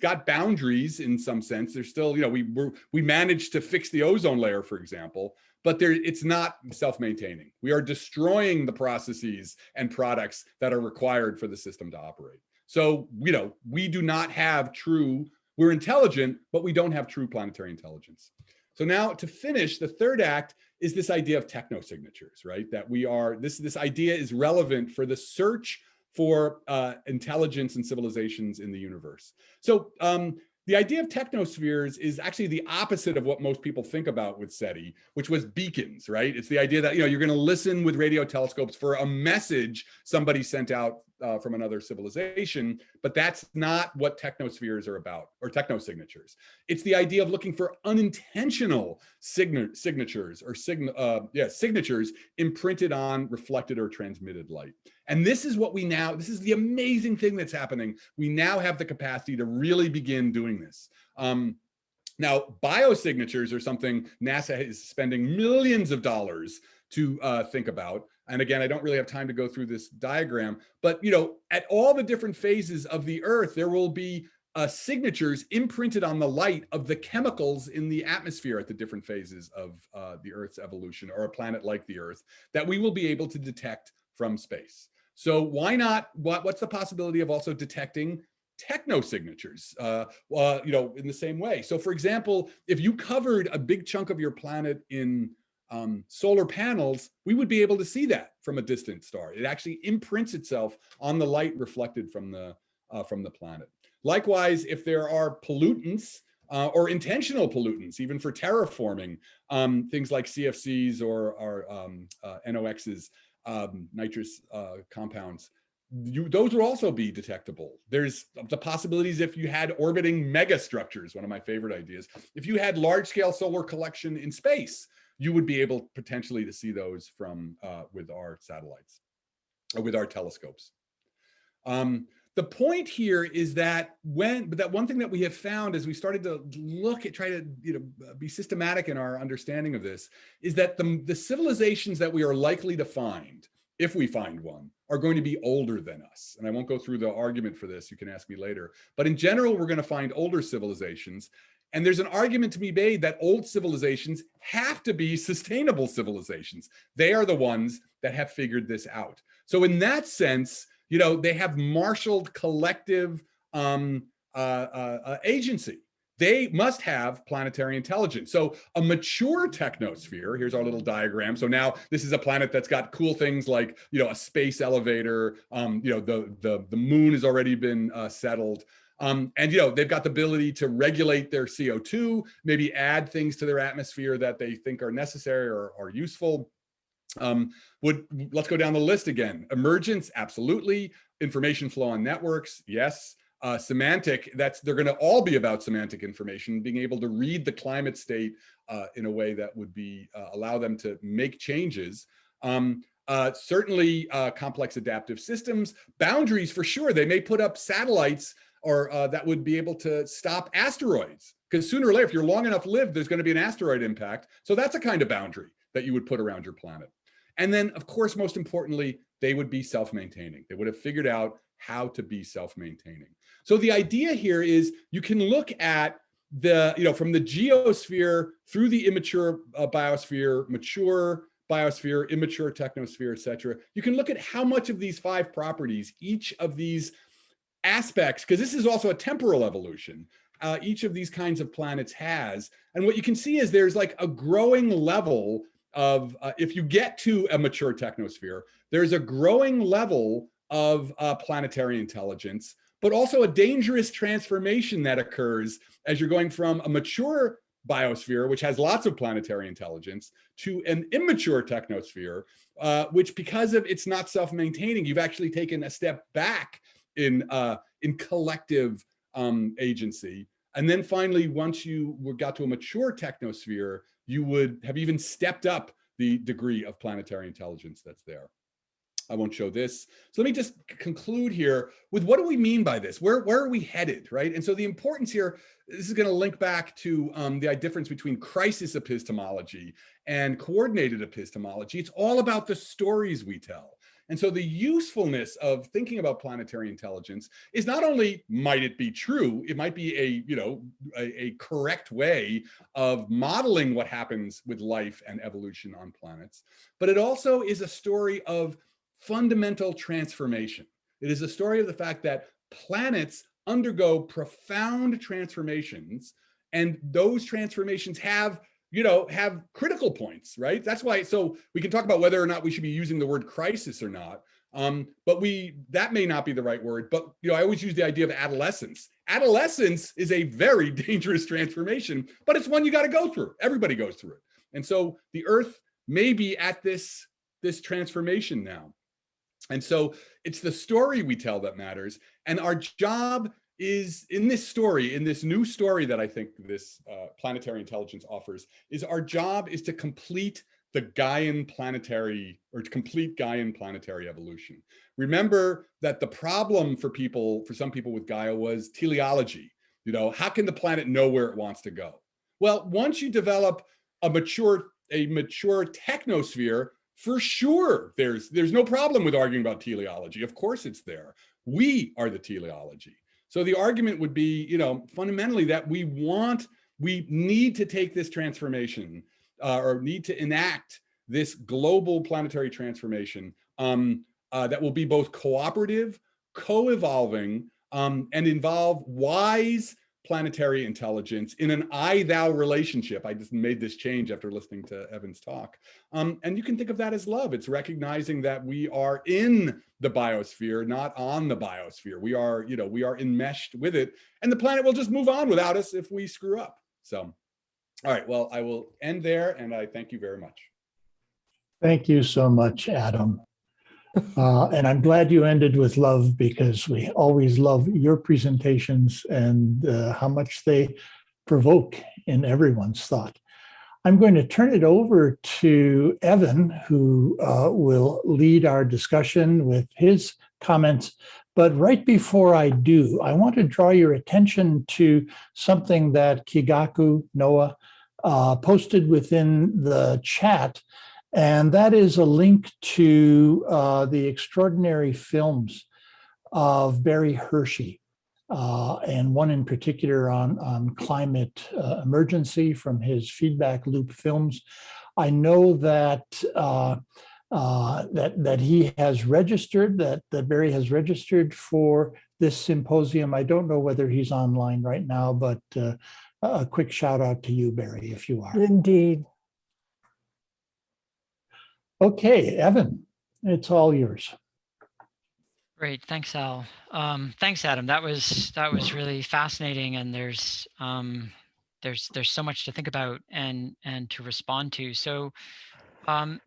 got boundaries in some sense. There's still, we managed to fix the ozone layer, for example, but it's not self-maintaining. We are destroying the processes and products that are required for the system to operate. So, we do not have we're intelligent, but we don't have true planetary intelligence. So now to finish, the third act is this idea of technosignatures, right? That this idea is relevant for the search for intelligence and civilizations in the universe. So The idea of technospheres is actually the opposite of what most people think about with SETI, which was beacons, right? It's the idea that, you're going to listen with radio telescopes for a message somebody sent out from another civilization, but that's not what technospheres are about, or technosignatures. It's the idea of looking for unintentional signatures or signatures imprinted on reflected or transmitted light. And this is what this is the amazing thing that's happening. We now have the capacity to really begin doing this. Now, biosignatures are something NASA is spending millions of dollars to think about. And again, I don't really have time to go through this diagram, but at all the different phases of the Earth, there will be signatures imprinted on the light of the chemicals in the atmosphere at the different phases of the Earth's evolution, or a planet like the Earth, that we will be able to detect from space. So why not? What's the possibility of also detecting technosignatures, in the same way? So for example, if you covered a big chunk of your planet in solar panels, we would be able to see that from a distant star. It actually imprints itself on the light reflected from the planet. Likewise, if there are pollutants or intentional pollutants, even for terraforming, things like CFCs or NOx's, nitrous compounds, those would also be detectable. There's the possibilities if you had orbiting megastructures, one of my favorite ideas. If you had large-scale solar collection in space, you would be able potentially to see those from with our satellites or with our telescopes. The point here is that one thing that we have found as we started to try to be systematic in our understanding of this, is that the civilizations that we are likely to find, if we find one, are going to be older than us. And I won't go through the argument for this, you can ask me later. But in general, we're going to find older civilizations. And there's an argument to be made that old civilizations have to be sustainable civilizations. They are the ones that have figured this out. So in that sense, they have marshaled collective agency. They must have planetary intelligence. So a mature technosphere, here's our little diagram. So now this is a planet that's got cool things like, a space elevator. The moon has already been settled. And they've got the ability to regulate their CO2, maybe add things to their atmosphere that they think are necessary or are useful. Let's go down the list again. Emergence, absolutely. Information flow on networks, yes. Semantic, they're going to all be about semantic information, being able to read the climate state in a way that would allow them to make changes. Certainly complex adaptive systems, boundaries for sure. They may put up satellites or that would be able to stop asteroids, because sooner or later, if you're long enough lived, there's going to be an asteroid impact. So that's a kind of boundary that you would put around your planet. And then, of course, most importantly, they would be self-maintaining. They would have figured out how to be self-maintaining. So the idea here is you can look at from the geosphere through the immature biosphere, mature biosphere, immature technosphere, et cetera. You can look at how much of these 5 properties, each of these aspects, because this is also a temporal evolution, each of these kinds of planets has. And what you can see is there's like a growing level of, if you get to a mature technosphere, there's a growing level of planetary intelligence, but also a dangerous transformation that occurs as you're going from a mature biosphere, which has lots of planetary intelligence, to an immature technosphere, which, because of it's not self-maintaining, you've actually taken a step back in collective agency. And then finally, once you got to a mature technosphere, you would have even stepped up the degree of planetary intelligence that's there. I won't show this. So let me just conclude here with what do we mean by this? Where are we headed, right? And so the importance here, this is going to link back to the difference between crisis epistemology and coordinated epistemology. It's all about the stories we tell. And so the usefulness of thinking about planetary intelligence is not only might it be true, it might be a correct way of modeling what happens with life and evolution on planets, but it also is a story of fundamental transformation. It is a story of the fact that planets undergo profound transformations, and those transformations have critical points, right? That's why, so we can talk about whether or not we should be using the word crisis or not. But that may not be the right word, but I always use the idea of adolescence. Adolescence is a very dangerous transformation, but it's one you got to go through. Everybody goes through it. And so the earth may be at this transformation now. And so it's the story we tell that matters. And our job is in this story, in this new story that I think this planetary intelligence offers, is our job is to complete the Gaian planetary, or to complete Gaian planetary evolution. Remember that the problem for some people with Gaia was teleology. How can the planet know where it wants to go? Well, once you develop a mature technosphere, for sure, there's no problem with arguing about teleology. Of course it's there. We are the teleology. So the argument would be, fundamentally that we need to take this transformation or need to enact this global planetary transformation that will be both cooperative, co-evolving, and involve wise planetary intelligence in an I-thou relationship. I just made this change after listening to Evan's talk. And you can think of that as love. It's recognizing that we are in the biosphere, not on the biosphere. We are enmeshed with it, and the planet will just move on without us if we screw up. So, all right, well, I will end there, and I thank you very much. Thank you so much, Adam. And I'm glad you ended with love, because we always love your presentations and how much they provoke in everyone's thought. I'm going to turn it over to Evan, who will lead our discussion with his comments. But right before I do, I want to draw your attention to something that Kigaku Noah posted within the chat. And that is a link to the extraordinary films of Barry Hershey, and one in particular on climate emergency from his Feedback Loop films. I know that that he has registered, that Barry has registered for this symposium. I don't know whether he's online right now, but a quick shout out to you, Barry, if you are. Indeed. Okay, Evan, it's all yours. Great, thanks, Al. Thanks, Adam. That was really fascinating, and there's so much to think about and to respond to. So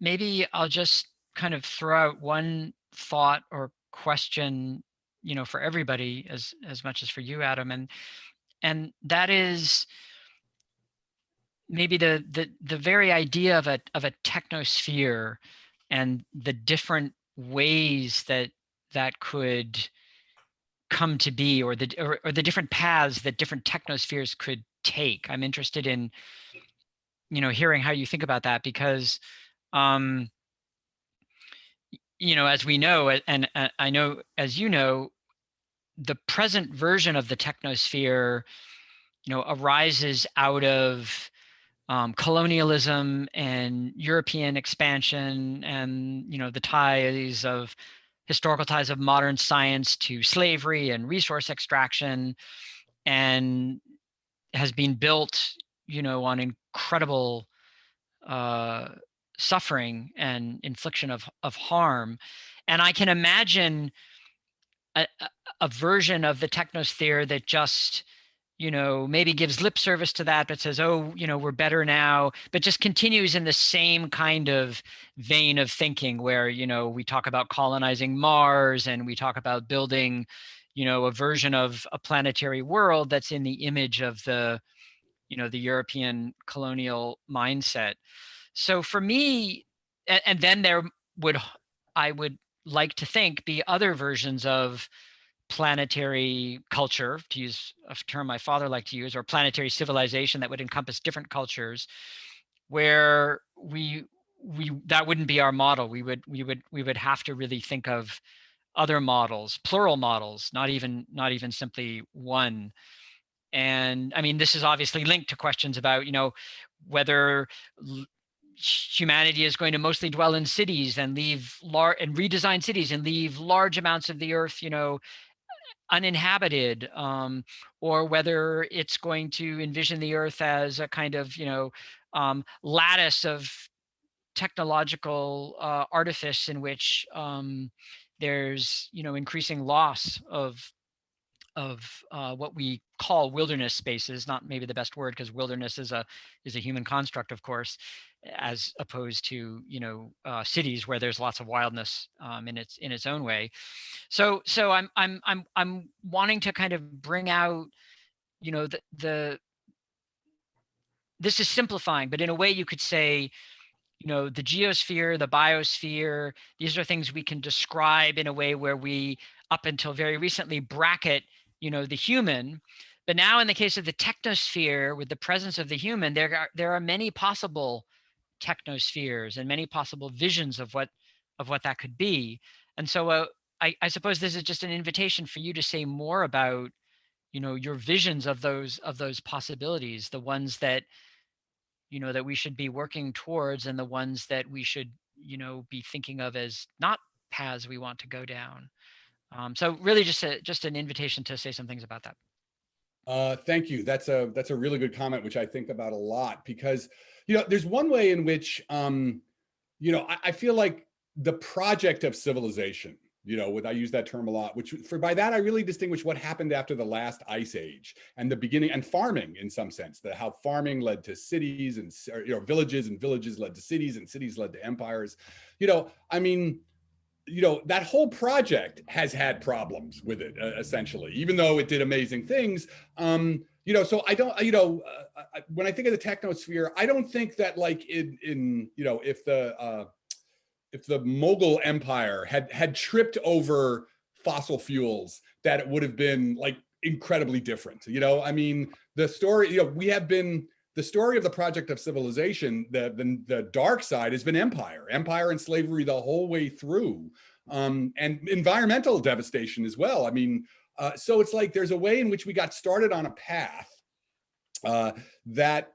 maybe I'll just kind of throw out one thought or question, for everybody as much as for you, Adam, and that is maybe the very idea of a technosphere and the different ways that could come to be, or the different paths that different technospheres could take. I'm interested in hearing how you think about that, because as we know, and I know as you know, the present version of the technosphere arises out of colonialism and European expansion, and the historical ties of modern science to slavery and resource extraction, and has been built on incredible suffering and infliction of harm. And I can imagine a version of the technosphere that just maybe gives lip service to that, but says, oh, we're better now, but just continues in the same kind of vein of thinking where, we talk about colonizing Mars, and we talk about building, a version of a planetary world that's in the image of the European colonial mindset. So for me, and then I would like to think, be other versions of planetary culture, to use a term my father liked to use, or planetary civilization that would encompass different cultures, where that wouldn't be our model. We would have to really think of other models, plural models, not even simply one. And I mean, this is obviously linked to questions about whether humanity is going to mostly dwell in cities and redesign cities and leave large amounts of the earth uninhabited, or whether it's going to envision the earth as a kind of lattice of technological artifice in which there's, increasing loss of what we call wilderness spaces, not maybe the best word, because wilderness is a human construct, of course, as opposed to cities where there's lots of wildness in its own way. So I'm wanting to kind of bring out this is simplifying, but in a way you could say, the geosphere, the biosphere, these are things we can describe in a way where we, up until very recently, bracket, the human. But now in the case of the technosphere, with the presence of the human, there are many possible technospheres and many possible visions of what that could be. And so I suppose this is just an invitation for you to say more about, your visions of those possibilities, the ones that that we should be working towards, and the ones that we should, be thinking of as not paths we want to go down. So really just an invitation to say some things about that. Thank you. That's a really good comment, which I think about a lot, because, there's one way in which, I feel like the project of civilization, I use that term a lot, by that I really distinguish what happened after the last ice age and the beginning, and farming in some sense, how farming led to cities and, villages, and villages led to cities, and cities led to empires. That whole project has had problems with it, essentially, even though it did amazing things. So I don't, when I think of the technosphere, I don't think that, like, if the Mughal Empire had tripped over fossil fuels, that it would have been, like, incredibly different. The story, the story of the project of civilization, the dark side has been empire and slavery the whole way through, and environmental devastation as well. So it's like there's a way in which we got started on a path that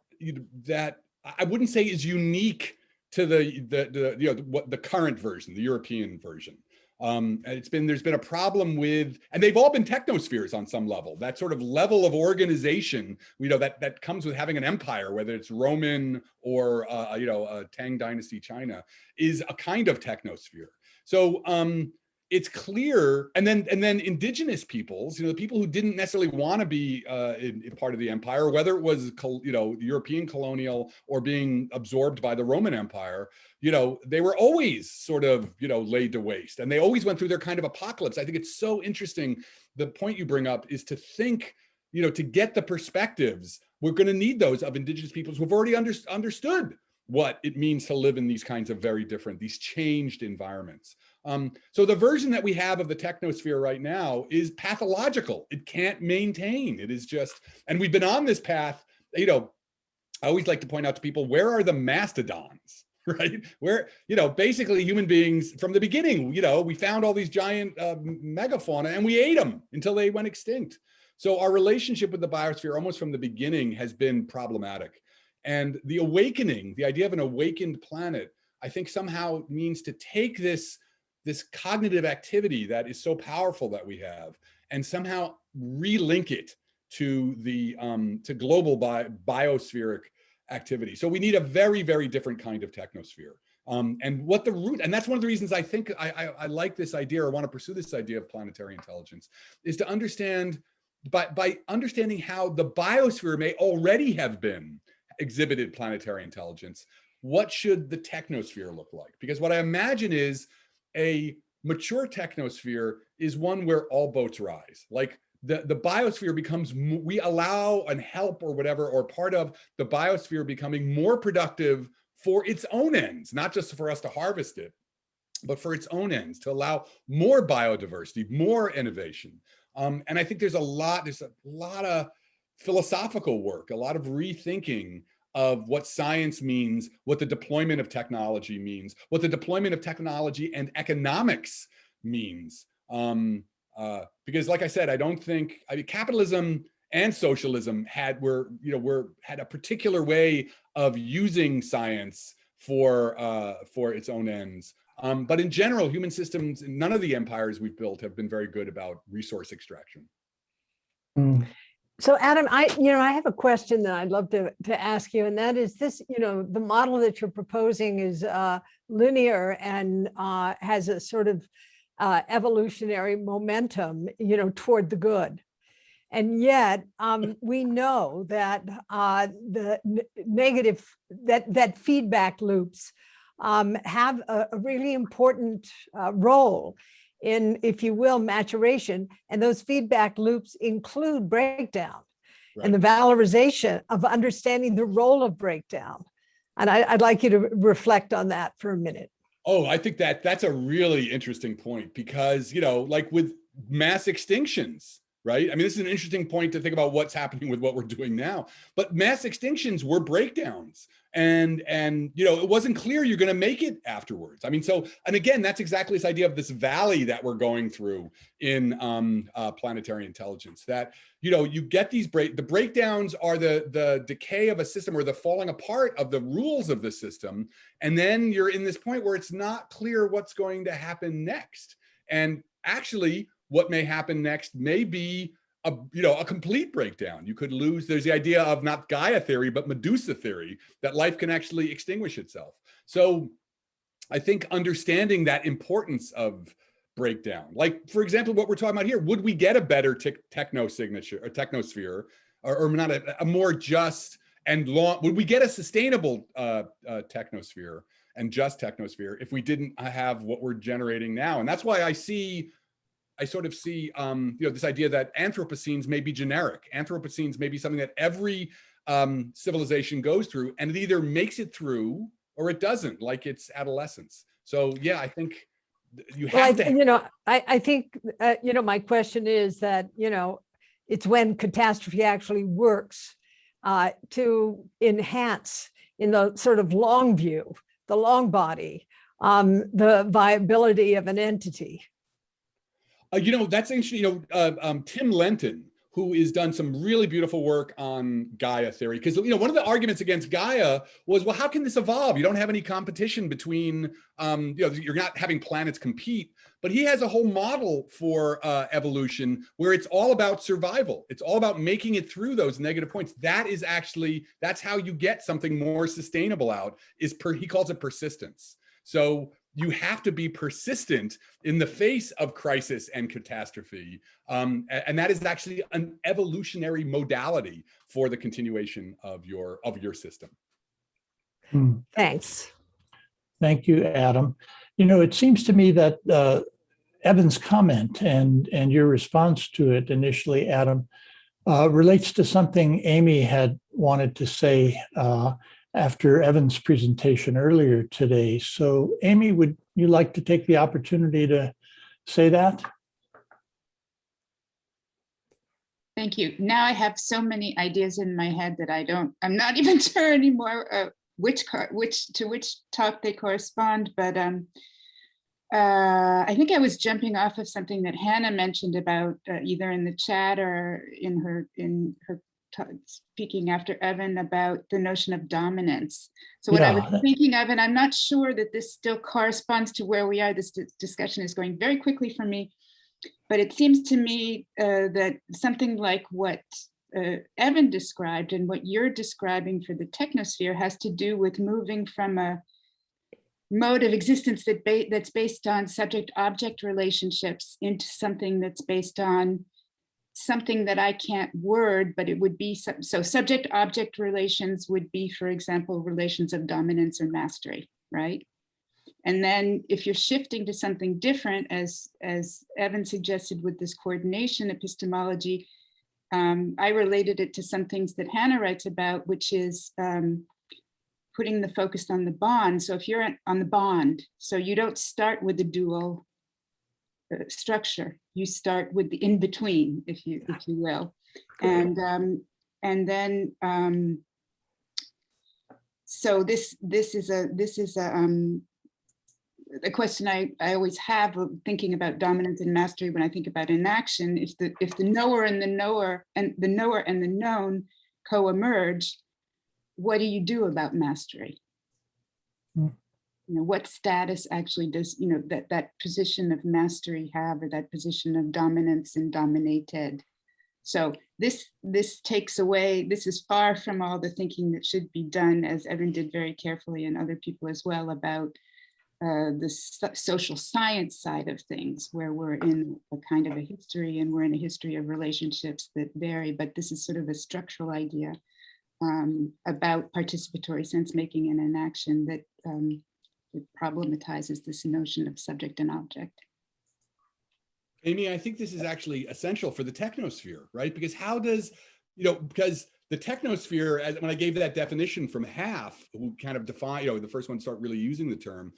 I wouldn't say is unique to the current version, the European version. There's been a problem with, and they've all been technospheres on some level. That sort of level of organization, that comes with having an empire, whether it's Roman or Tang Dynasty China, is a kind of technosphere. So it's clear, and then indigenous peoples, the people who didn't necessarily want to be in part of the empire, whether it was European colonial or being absorbed by the Roman Empire, they were always sort of laid to waste, and they always went through their kind of apocalypse. I think it's so interesting. The point you bring up is to think, to get the perspectives, we're going to need those of indigenous peoples who've already understood what it means to live in these kinds of very different, these changed environments. So the version that we have of the technosphere right now is pathological. It can't maintain. It is just, and we've been on this path. I always like to point out to people, where are the mastodons, right? Where, basically human beings from the beginning, we found all these giant megafauna and we ate them until they went extinct. So our relationship with the biosphere almost from the beginning has been problematic. And the awakening, the idea of an awakened planet, I think somehow means to take this cognitive activity that is so powerful that we have, and somehow relink it to the to global biospheric activity. So we need a very, very different kind of technosphere. And what the root, and that's one of the reasons I think I like this idea, or want to pursue this idea of planetary intelligence, is to understand, by understanding how the biosphere may already have been exhibited planetary intelligence, what should the technosphere look like? Because what I imagine is a mature technosphere is one where all boats rise. Like the biosphere becomes, we allow and help or whatever, or part of the biosphere becoming more productive for its own ends, not just for us to harvest it, but for its own ends, to allow more biodiversity, more innovation. And I think there's a lot of philosophical work, a lot of rethinking of what science means, what the deployment of technology means, what the deployment of technology and economics means. Because, like I said, I don't think, capitalism and socialism had a particular way of using science for its own ends. But in general, human systems, none of the empires we've built have been very good about resource extraction. So Adam, I have a question that I'd love to ask you, and that is this, the model that you're proposing is linear and has a sort of evolutionary momentum, toward the good. And yet we know that the negative, that feedback loops have a really important role in, if you will, maturation. And those feedback loops include breakdown. Right. And the valorization of understanding the role of breakdown. And I'd like you to reflect on that for a minute. Oh, I think that's a really interesting point because, like with mass extinctions, right? I mean, this is an interesting point to think about what's happening with what we're doing now. But mass extinctions were breakdowns. And it wasn't clear you're going to make it afterwards. I mean, and again, that's exactly this idea of this valley that we're going through in planetary intelligence, that, you get these the breakdowns are the decay of a system or the falling apart of the rules of the system. And then you're in this point where it's not clear what's going to happen next. And actually, what may happen next may be a complete breakdown. You could lose. There's the idea of not Gaia theory, but Medusa theory, that life can actually extinguish itself. So I think understanding that importance of breakdown, like, for example, what we're talking about here, would we get a better technosphere, or not a more just and long, would we get a sustainable technosphere and just technosphere if we didn't have what we're generating now? And that's why I sort of see, this idea that Anthropocenes may be generic. Anthropocenes may be something that every civilization goes through, and it either makes it through or it doesn't, like its adolescence. So yeah, I think you have to. I think, my question is that, it's when catastrophe actually works to enhance, in the sort of long view, the long body, the viability of an entity. That's interesting. Tim Lenton, who has done some really beautiful work on Gaia theory, because one of the arguments against Gaia was, well, how can this evolve? You don't have any competition between, you're not having planets compete. But he has a whole model for evolution where it's all about survival. It's all about making it through those negative points. That's how you get something more sustainable out. He calls it persistence. So you have to be persistent in the face of crisis and catastrophe. And that is actually an evolutionary modality for the continuation of your system. Thanks. Thank you, Adam. It seems to me that Evan's comment and your response to it initially, Adam, relates to something Amy had wanted to say after Evan's presentation earlier today. So Amy, would you like to take the opportunity to say that? Thank you. Now I have so many ideas in my head that I'm not even sure anymore which talk they correspond, but I think I was jumping off of something that Hannah mentioned about either in the chat or in her speaking after Evan about the notion of dominance. So what I was thinking of, and I'm not sure that this still corresponds to where we are, this discussion is going very quickly for me, but it seems to me that something like what Evan described and what you're describing for the technosphere has to do with moving from a mode of existence that's based on subject-object relationships into something that's based on something that I can't word, but it would be so subject-object relations would be, for example, relations of dominance or mastery, right? And then if you're shifting to something different, as Evan suggested with this coordination epistemology, I related it to some things that Hannah writes about, which is putting the focus on the bond. So if you're on the bond, so you don't start with the dual structure, you start with the in-between, if you will. And then so this is a question I always have thinking about dominance and mastery when I think about inaction. If the knower and the knower and the knower and the known co-emerge, what do you do about mastery? What status actually does that position of mastery have, or that position of dominance and dominated? So this takes away, this is far from all the thinking that should be done, as Evan did very carefully, and other people as well, about the social science side of things, where we're in a kind of a history, and we're in a history of relationships that vary, but this is sort of a structural idea about participatory sense making and enaction that it problematizes this notion of subject and object. Amy, I think this is actually essential for the technosphere, right? Because how does, because the technosphere, as when I gave that definition from Half, who kind of defined, the first one to start really using the term,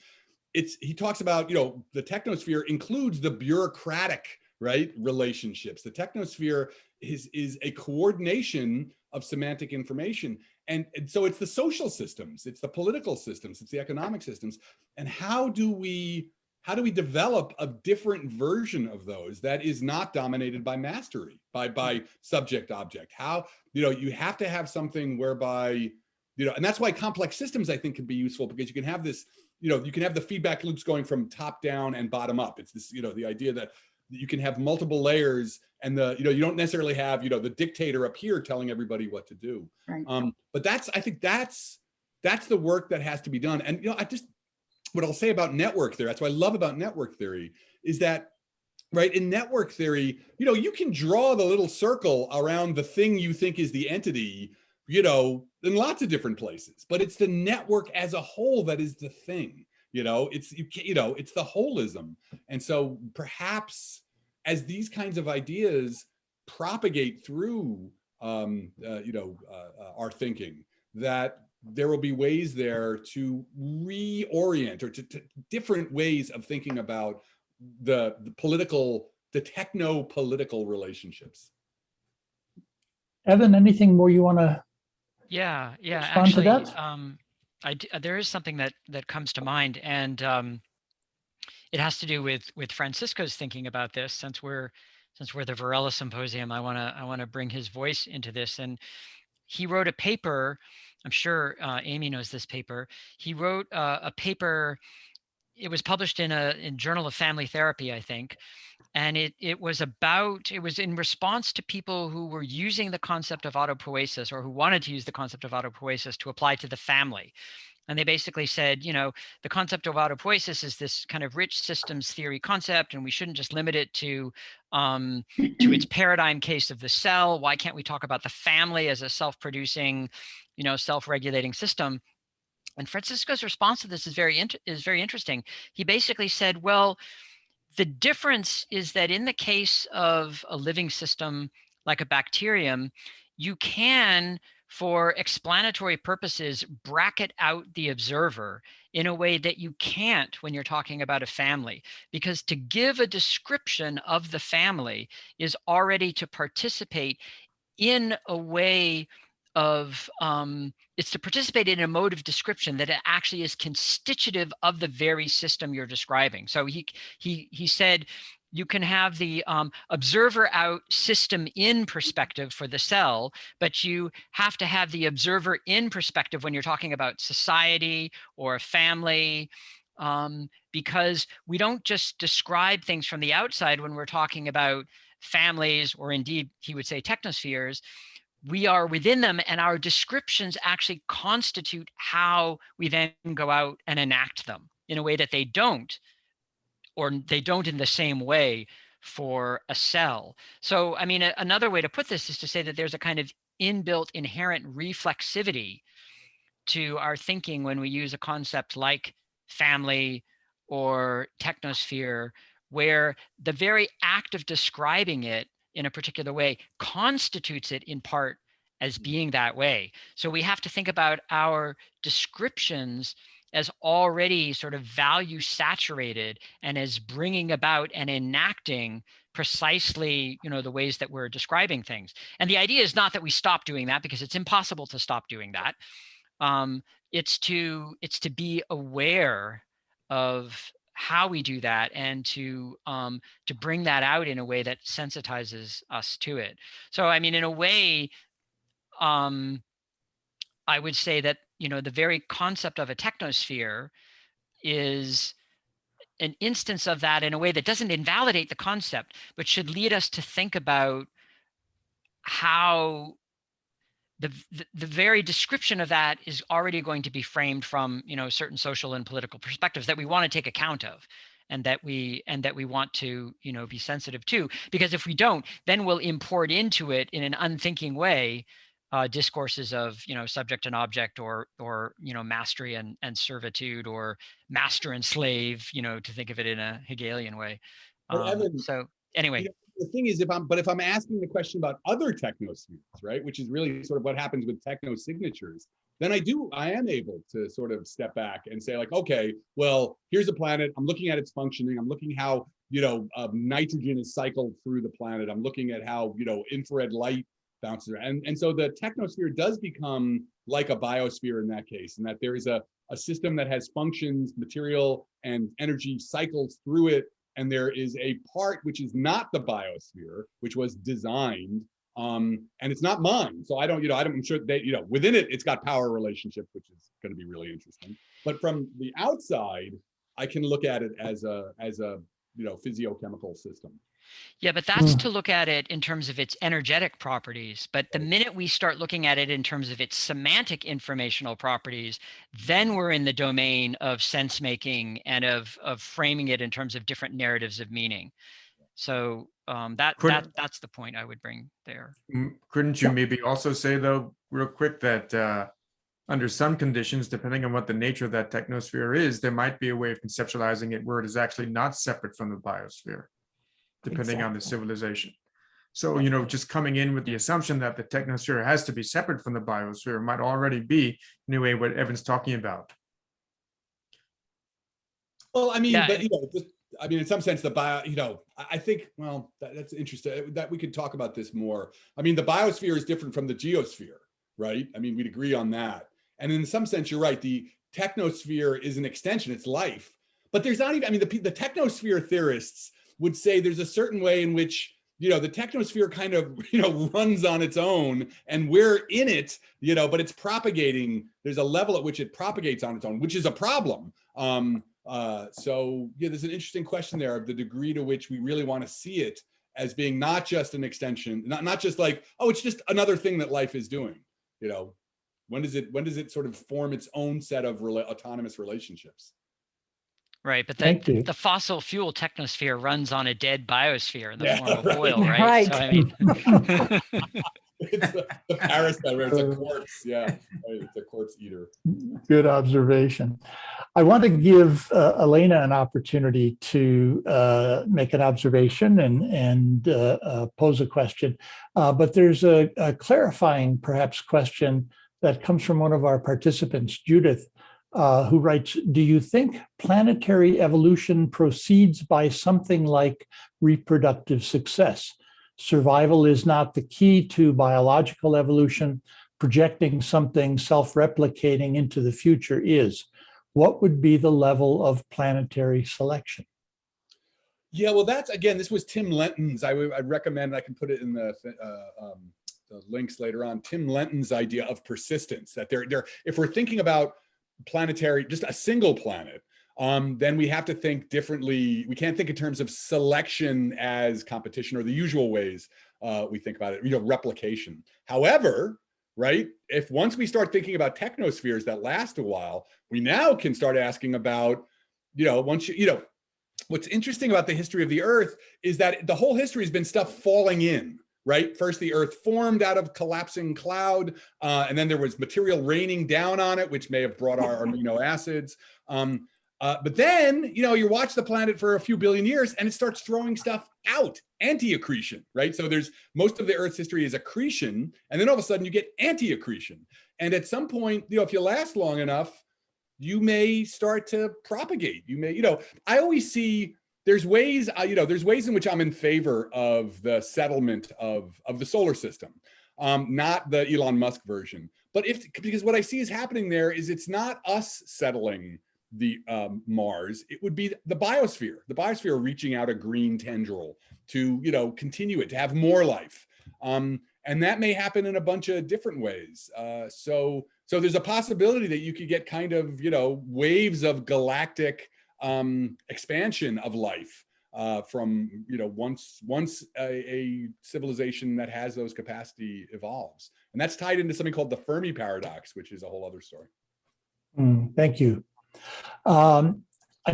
he talks about, the technosphere includes the bureaucratic, right, relationships. The technosphere is a coordination of semantic information. And so it's the social systems, it's the political systems, it's the economic systems. And how do we develop a different version of those that is not dominated by mastery, by subject object? How, you have to have something whereby, and that's why complex systems, I think, can be useful, because you can have this, you can have the feedback loops going from top down and bottom up. It's this, the idea that you can have multiple layers, and you don't necessarily have, the dictator up here telling everybody what to do. Right. But I think that's the work that has to be done. And, what I'll say about network theory, that's what I love about network theory, is that, right, in network theory, you can draw the little circle around the thing you think is the entity, in lots of different places, but it's the network as a whole that is the thing. It's the holism. And so perhaps as these kinds of ideas propagate through our thinking, that there will be ways there to reorient, or to different ways of thinking about the techno-political relationships. Evan, anything more you want to? Yeah, respond to actually, that? there is something that comes to mind, and it has to do with Francisco's thinking about this. Since we're the Varela Symposium, I want to bring his voice into this. And he wrote a paper. I'm sure Amy knows this paper. He wrote a paper. It was published in Journal of Family Therapy, I think. And it was in response to people who were using the concept of autopoiesis, or who wanted to use the concept of autopoiesis to apply to the family. And they basically said, the concept of autopoiesis is this kind of rich systems theory concept, and we shouldn't just limit it to its paradigm case of the cell. Why can't we talk about the family as a self-producing, self-regulating system? And Francisco's response to this is very interesting. He basically said, well, the difference is that in the case of a living system like a bacterium, you can, for explanatory purposes, bracket out the observer in a way that you can't when you're talking about a family. Because to give a description of the family is already to participate in a way of it's to participate in a mode of description that it actually is constitutive of the very system you're describing. So he said you can have the observer out, system in perspective for the cell, but you have to have the observer in perspective when you're talking about society or a family, because we don't just describe things from the outside when we're talking about families, or indeed, he would say, technospheres. We are within them, and our descriptions actually constitute how we then go out and enact them in a way that they don't, or they don't in the same way for a cell. So, I mean, another way to put this is to say that there's a kind of inbuilt inherent reflexivity to our thinking when we use a concept like family or technosphere, where the very act of describing it in a particular way constitutes it in part as being that way. So we have to think about our descriptions as already sort of value saturated, and as bringing about and enacting precisely, the ways that we're describing things. And the idea is not that we stop doing that, because it's impossible to stop doing that. It's to be aware of how we do that, and to bring that out in a way that sensitizes us to it. So, I mean, in a way, I would say that, the very concept of a technosphere is an instance of that, in a way that doesn't invalidate the concept, but should lead us to think about how the very description of that is already going to be framed from, you know, certain social and political perspectives that we want to take account of, and that we want to, you know, be sensitive to. Because if we don't, then we'll import into it in an unthinking way discourses of, you know, subject and object, or you know, mastery and servitude, or master and slave, you know, to think of it in a Hegelian way. But Evan, So anyway, you know, the thing is, if I'm asking the question about other technospheres, right, which is really sort of what happens with techno signatures, then I am able to sort of step back and say, like, okay, well, here's a planet. I'm looking at its functioning. I'm looking how, you know, nitrogen is cycled through the planet. I'm looking at how, you know, infrared light bounces around. And so the technosphere does become like a biosphere in that case, and that there is a system that has functions, material and energy cycles through it. And there is a part which is not the biosphere, which was designed, and it's not mine. So I'm sure that, you know, within it, it's got power relationships, which is going to be really interesting. But from the outside, I can look at it as a you know, physiochemical system. yeah, but that's to look at it in terms of its energetic properties. But the minute we start looking at it in terms of its semantic informational properties, then we're in the domain of sense making and of framing it in terms of different narratives of meaning. So that's the point I would bring there. Couldn't you maybe also say, though, real quick, that under some conditions, depending on what the nature of that technosphere is, there might be a way of conceptualizing it where it is actually not separate from the biosphere, depending on the civilization. So, you know, just coming in with the assumption that the technosphere has to be separate from the biosphere might already be, in a way, what Evan's talking about. Well, I mean, Yeah. but, you know, I mean, in some sense, you know, I think, well, that's interesting that we could talk about this more. I mean, the biosphere is different from the geosphere, right? I mean, we'd agree on that. And in some sense, you're right. The technosphere is an extension, it's life. But there's not even, I mean, the technosphere theorists would say there's a certain way in which, you know, the technosphere kind of, you know, runs on its own, and we're in it, you know, but it's propagating. There's a level at which it propagates on its own, which is a problem. So yeah, there's an interesting question there of the degree to which we really want to see it as being not just an extension, not just like, oh, it's just another thing that life is doing. You know, when does it sort of form its own set of autonomous relationships? Right, but the fossil fuel technosphere runs on a dead biosphere in the form of oil, right? Right. So I mean, it's the parasite, where it's a corpse. Yeah, it's a corpse eater. Good observation. I want to give Elena an opportunity to make an observation and pose a question. But there's a clarifying, perhaps, question that comes from one of our participants, Judith, who writes, do you think planetary evolution proceeds by something like reproductive success? Survival is not the key to biological evolution. Projecting something self-replicating into the future is. What would be the level of planetary selection? Yeah, well, that's, again, this was Tim Lenton's. I'd recommend, I can put it in the links later on, Tim Lenton's idea of persistence, that if we're thinking about planetary, just a single planet, then we have to think differently. We can't think in terms of selection as competition or the usual ways we think about it, you know, replication. However, right, if once we start thinking about technospheres that last a while, we now can start asking about, you know, what's interesting about the history of the Earth is that the whole history has been stuff falling in. Right? First, the Earth formed out of collapsing cloud, and then there was material raining down on it, which may have brought our amino acids. But then, you know, you watch the planet for a few billion years, and it starts throwing stuff out, anti-accretion, right? So there's most of the Earth's history is accretion, and then all of a sudden you get anti-accretion. And at some point, you know, if you last long enough, you may start to propagate. You may, you know, I always see. There's ways in which I'm in favor of the settlement of the solar system, not the Elon Musk version. But because what I see is happening there is it's not us settling the Mars, it would be the biosphere reaching out a green tendril to, you know, continue it, to have more life. And that may happen in a bunch of different ways. So there's a possibility that you could get kind of, you know, waves of galactic expansion of life. from, once a civilization that has those capacity evolves. And that's tied into something called the Fermi paradox, which is a whole other story. Thank you. I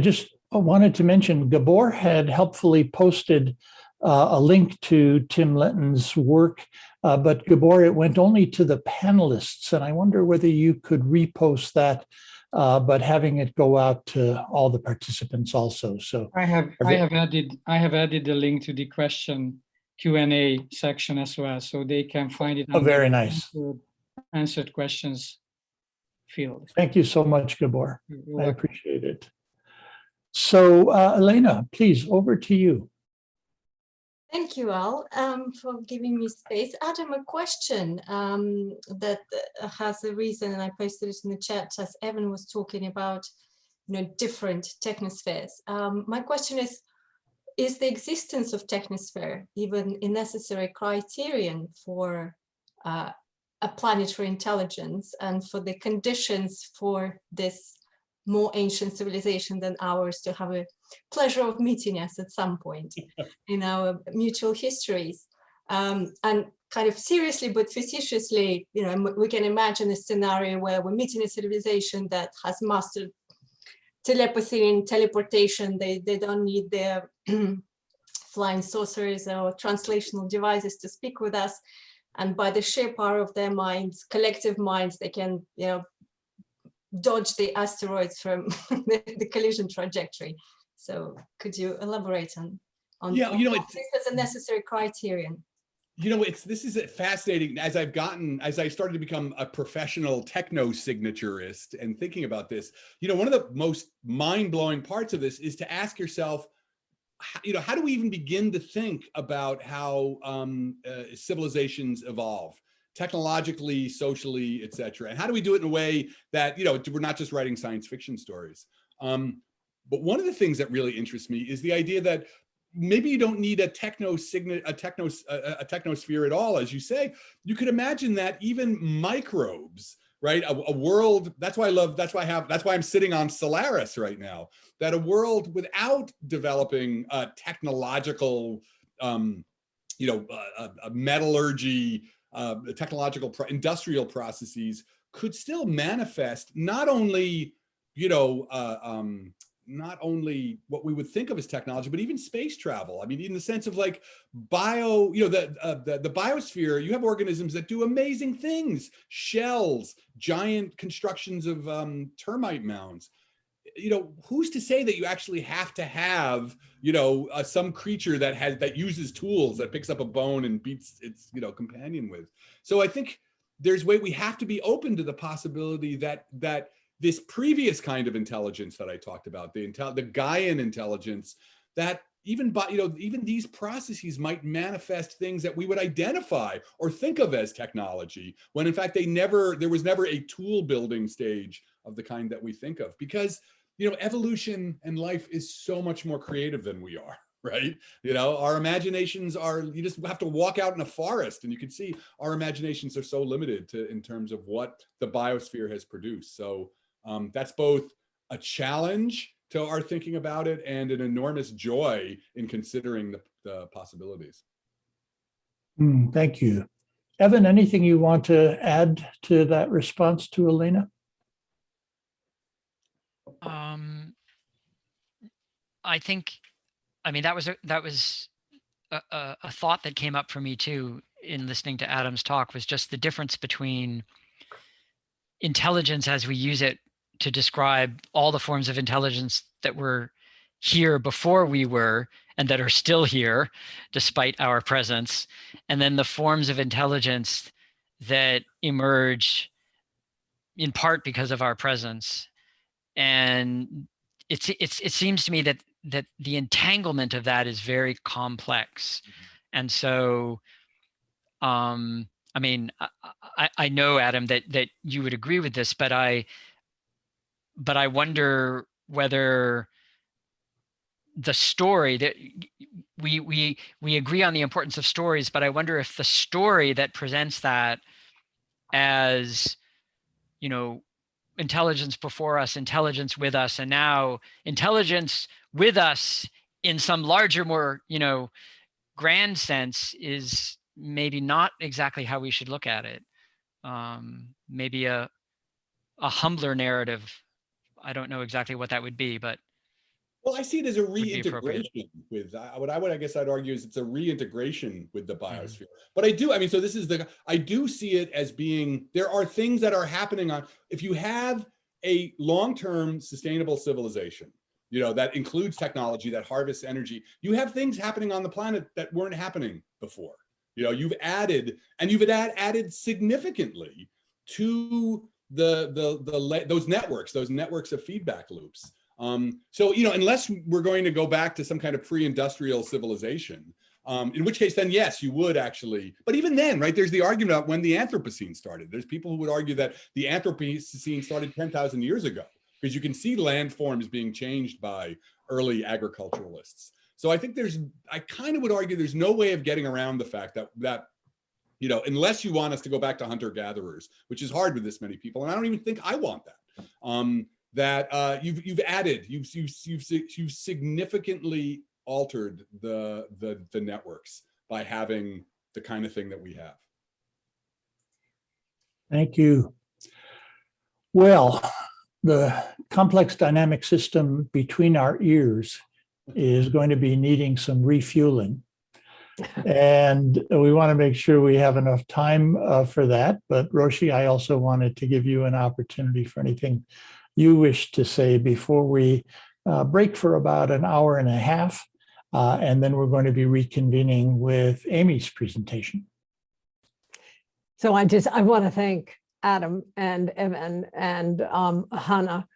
just wanted to mention Gabor had helpfully posted a link to Tim Letton's work, but Gabor, it went only to the panelists, and I wonder whether you could repost that, but having it go out to all the participants also. So I have added the link to the question Q&A section as well, so they can find it. Oh, very nice. Answered questions field. Thank you so much, Gabor. I appreciate it. So, Elena, please, over to you. Thank you, Al, for giving me space. Adam, a question that has a reason, and I posted it in the chat as Evan was talking about, different technospheres. My question is the existence of technosphere even a necessary criterion for a planetary intelligence and for the conditions for this more ancient civilization than ours to have a pleasure of meeting us at some point in our mutual histories? And kind of seriously but facetiously, we can imagine a scenario where we're meeting a civilization that has mastered telepathy and teleportation. They don't need their flying saucers or translational devices to speak with us. And by the sheer power of their minds, collective minds, they can, dodge the asteroids from the collision trajectory. So could you elaborate on this as a necessary criterion? This is fascinating. As I started to become a professional techno signaturist and thinking about this, one of the most mind-blowing parts of this is to ask yourself, how do we even begin to think about how civilizations evolve technologically, socially, et cetera? And how do we do it in a way that, we're not just writing science fiction stories? But one of the things that really interests me is the idea that maybe you don't need a technosphere at all, as you say. You could imagine that even microbes, right? A world, that's why I'm sitting on Solaris right now, that a world without developing technological, metallurgy, technological industrial processes could still manifest not only what we would think of as technology, but even space travel. I mean, in the sense of like the biosphere, you have organisms that do amazing things, shells, giant constructions of termite mounds. Who's to say that you actually have to have, some creature that uses tools, that picks up a bone and beats its, companion with. So I think we have to be open to the possibility that this previous kind of intelligence that I talked about, the Gaian intelligence, that even these processes might manifest things that we would identify or think of as technology, when in fact there was never a tool building stage of the kind that we think of. Because evolution and life is so much more creative than we are, right? Our imaginations you just have to walk out in a forest and you can see our imaginations are so limited in terms of what the biosphere has produced. So that's both a challenge to our thinking about it and an enormous joy in considering the possibilities. Thank you. Evan, anything you want to add to that response to Elena? That was a thought that came up for me too in listening to Adam's talk, was just the difference between intelligence as we use it to describe all the forms of intelligence that were here before we were and that are still here despite our presence, and then the forms of intelligence that emerge in part because of our presence. And it seems to me that the entanglement of that is very complex. And so I know, Adam, that you would agree with this, but I wonder whether the story that we agree on the importance of stories, but I wonder if the story that presents that as, intelligence before us, intelligence with us, and now intelligence with us in some larger, more, grand sense is maybe not exactly how we should look at it. Maybe a humbler narrative. I don't know exactly what that would be, but well, I see it as a be appropriate. reintegration with what I guess I'd argue is it's a reintegration with the biosphere. But so this is I do see it as being, there are things that are happening if you have a long-term sustainable civilization, that includes technology, that harvests energy, you have things happening on the planet that weren't happening before. You've added significantly to those networks of feedback loops. So, unless we're going to go back to some kind of pre-industrial civilization, in which case then yes, you would actually, but even then, right, there's the argument about when the Anthropocene started. There's people who would argue that the Anthropocene started 10,000 years ago, because you can see landforms being changed by early agriculturalists. So I think I kind of would argue there's no way of getting around the fact that unless you want us to go back to hunter-gatherers, which is hard with this many people, and I don't even think I want that. You've significantly altered the networks by having the kind of thing that we have. Thank you. Well, the complex dynamic system between our ears is going to be needing some refueling. And we want to make sure we have enough time for that. But Roshi, I also wanted to give you an opportunity for anything you wish to say before we break for about an hour and a half. And then we're going to be reconvening with Amy's presentation. So I want to thank Adam and Evan and Hannah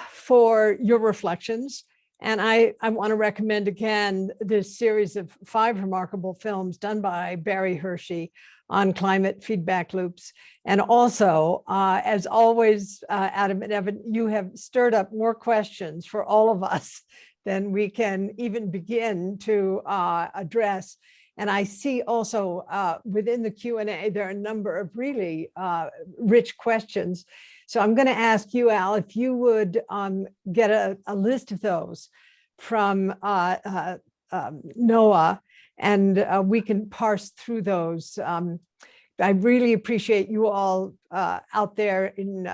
for your reflections. And I want to recommend again this series of 5 remarkable films done by Barry Hershey on climate feedback loops. And also, as always, Adam and Evan, you have stirred up more questions for all of us than we can even begin to address. And I see also within the Q&A, there are a number of really rich questions. So I'm going to ask you, Al, if you would get a list of those from Noah, and we can parse through those. I really appreciate you all out there in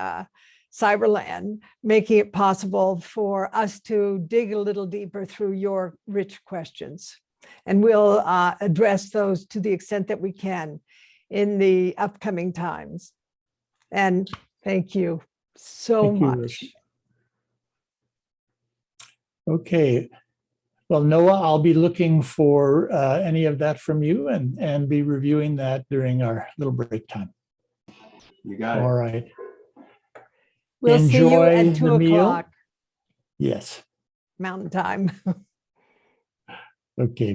Cyberland making it possible for us to dig a little deeper through your rich questions. And we'll address those to the extent that we can in the upcoming times. And thank you so much. Okay. Well, Noah, I'll be looking for any of that from you and be reviewing that during our little break time. You got it. All right. We'll see you Enjoy at 2 the meal. o'clock Yes. Mountain Time. Okay.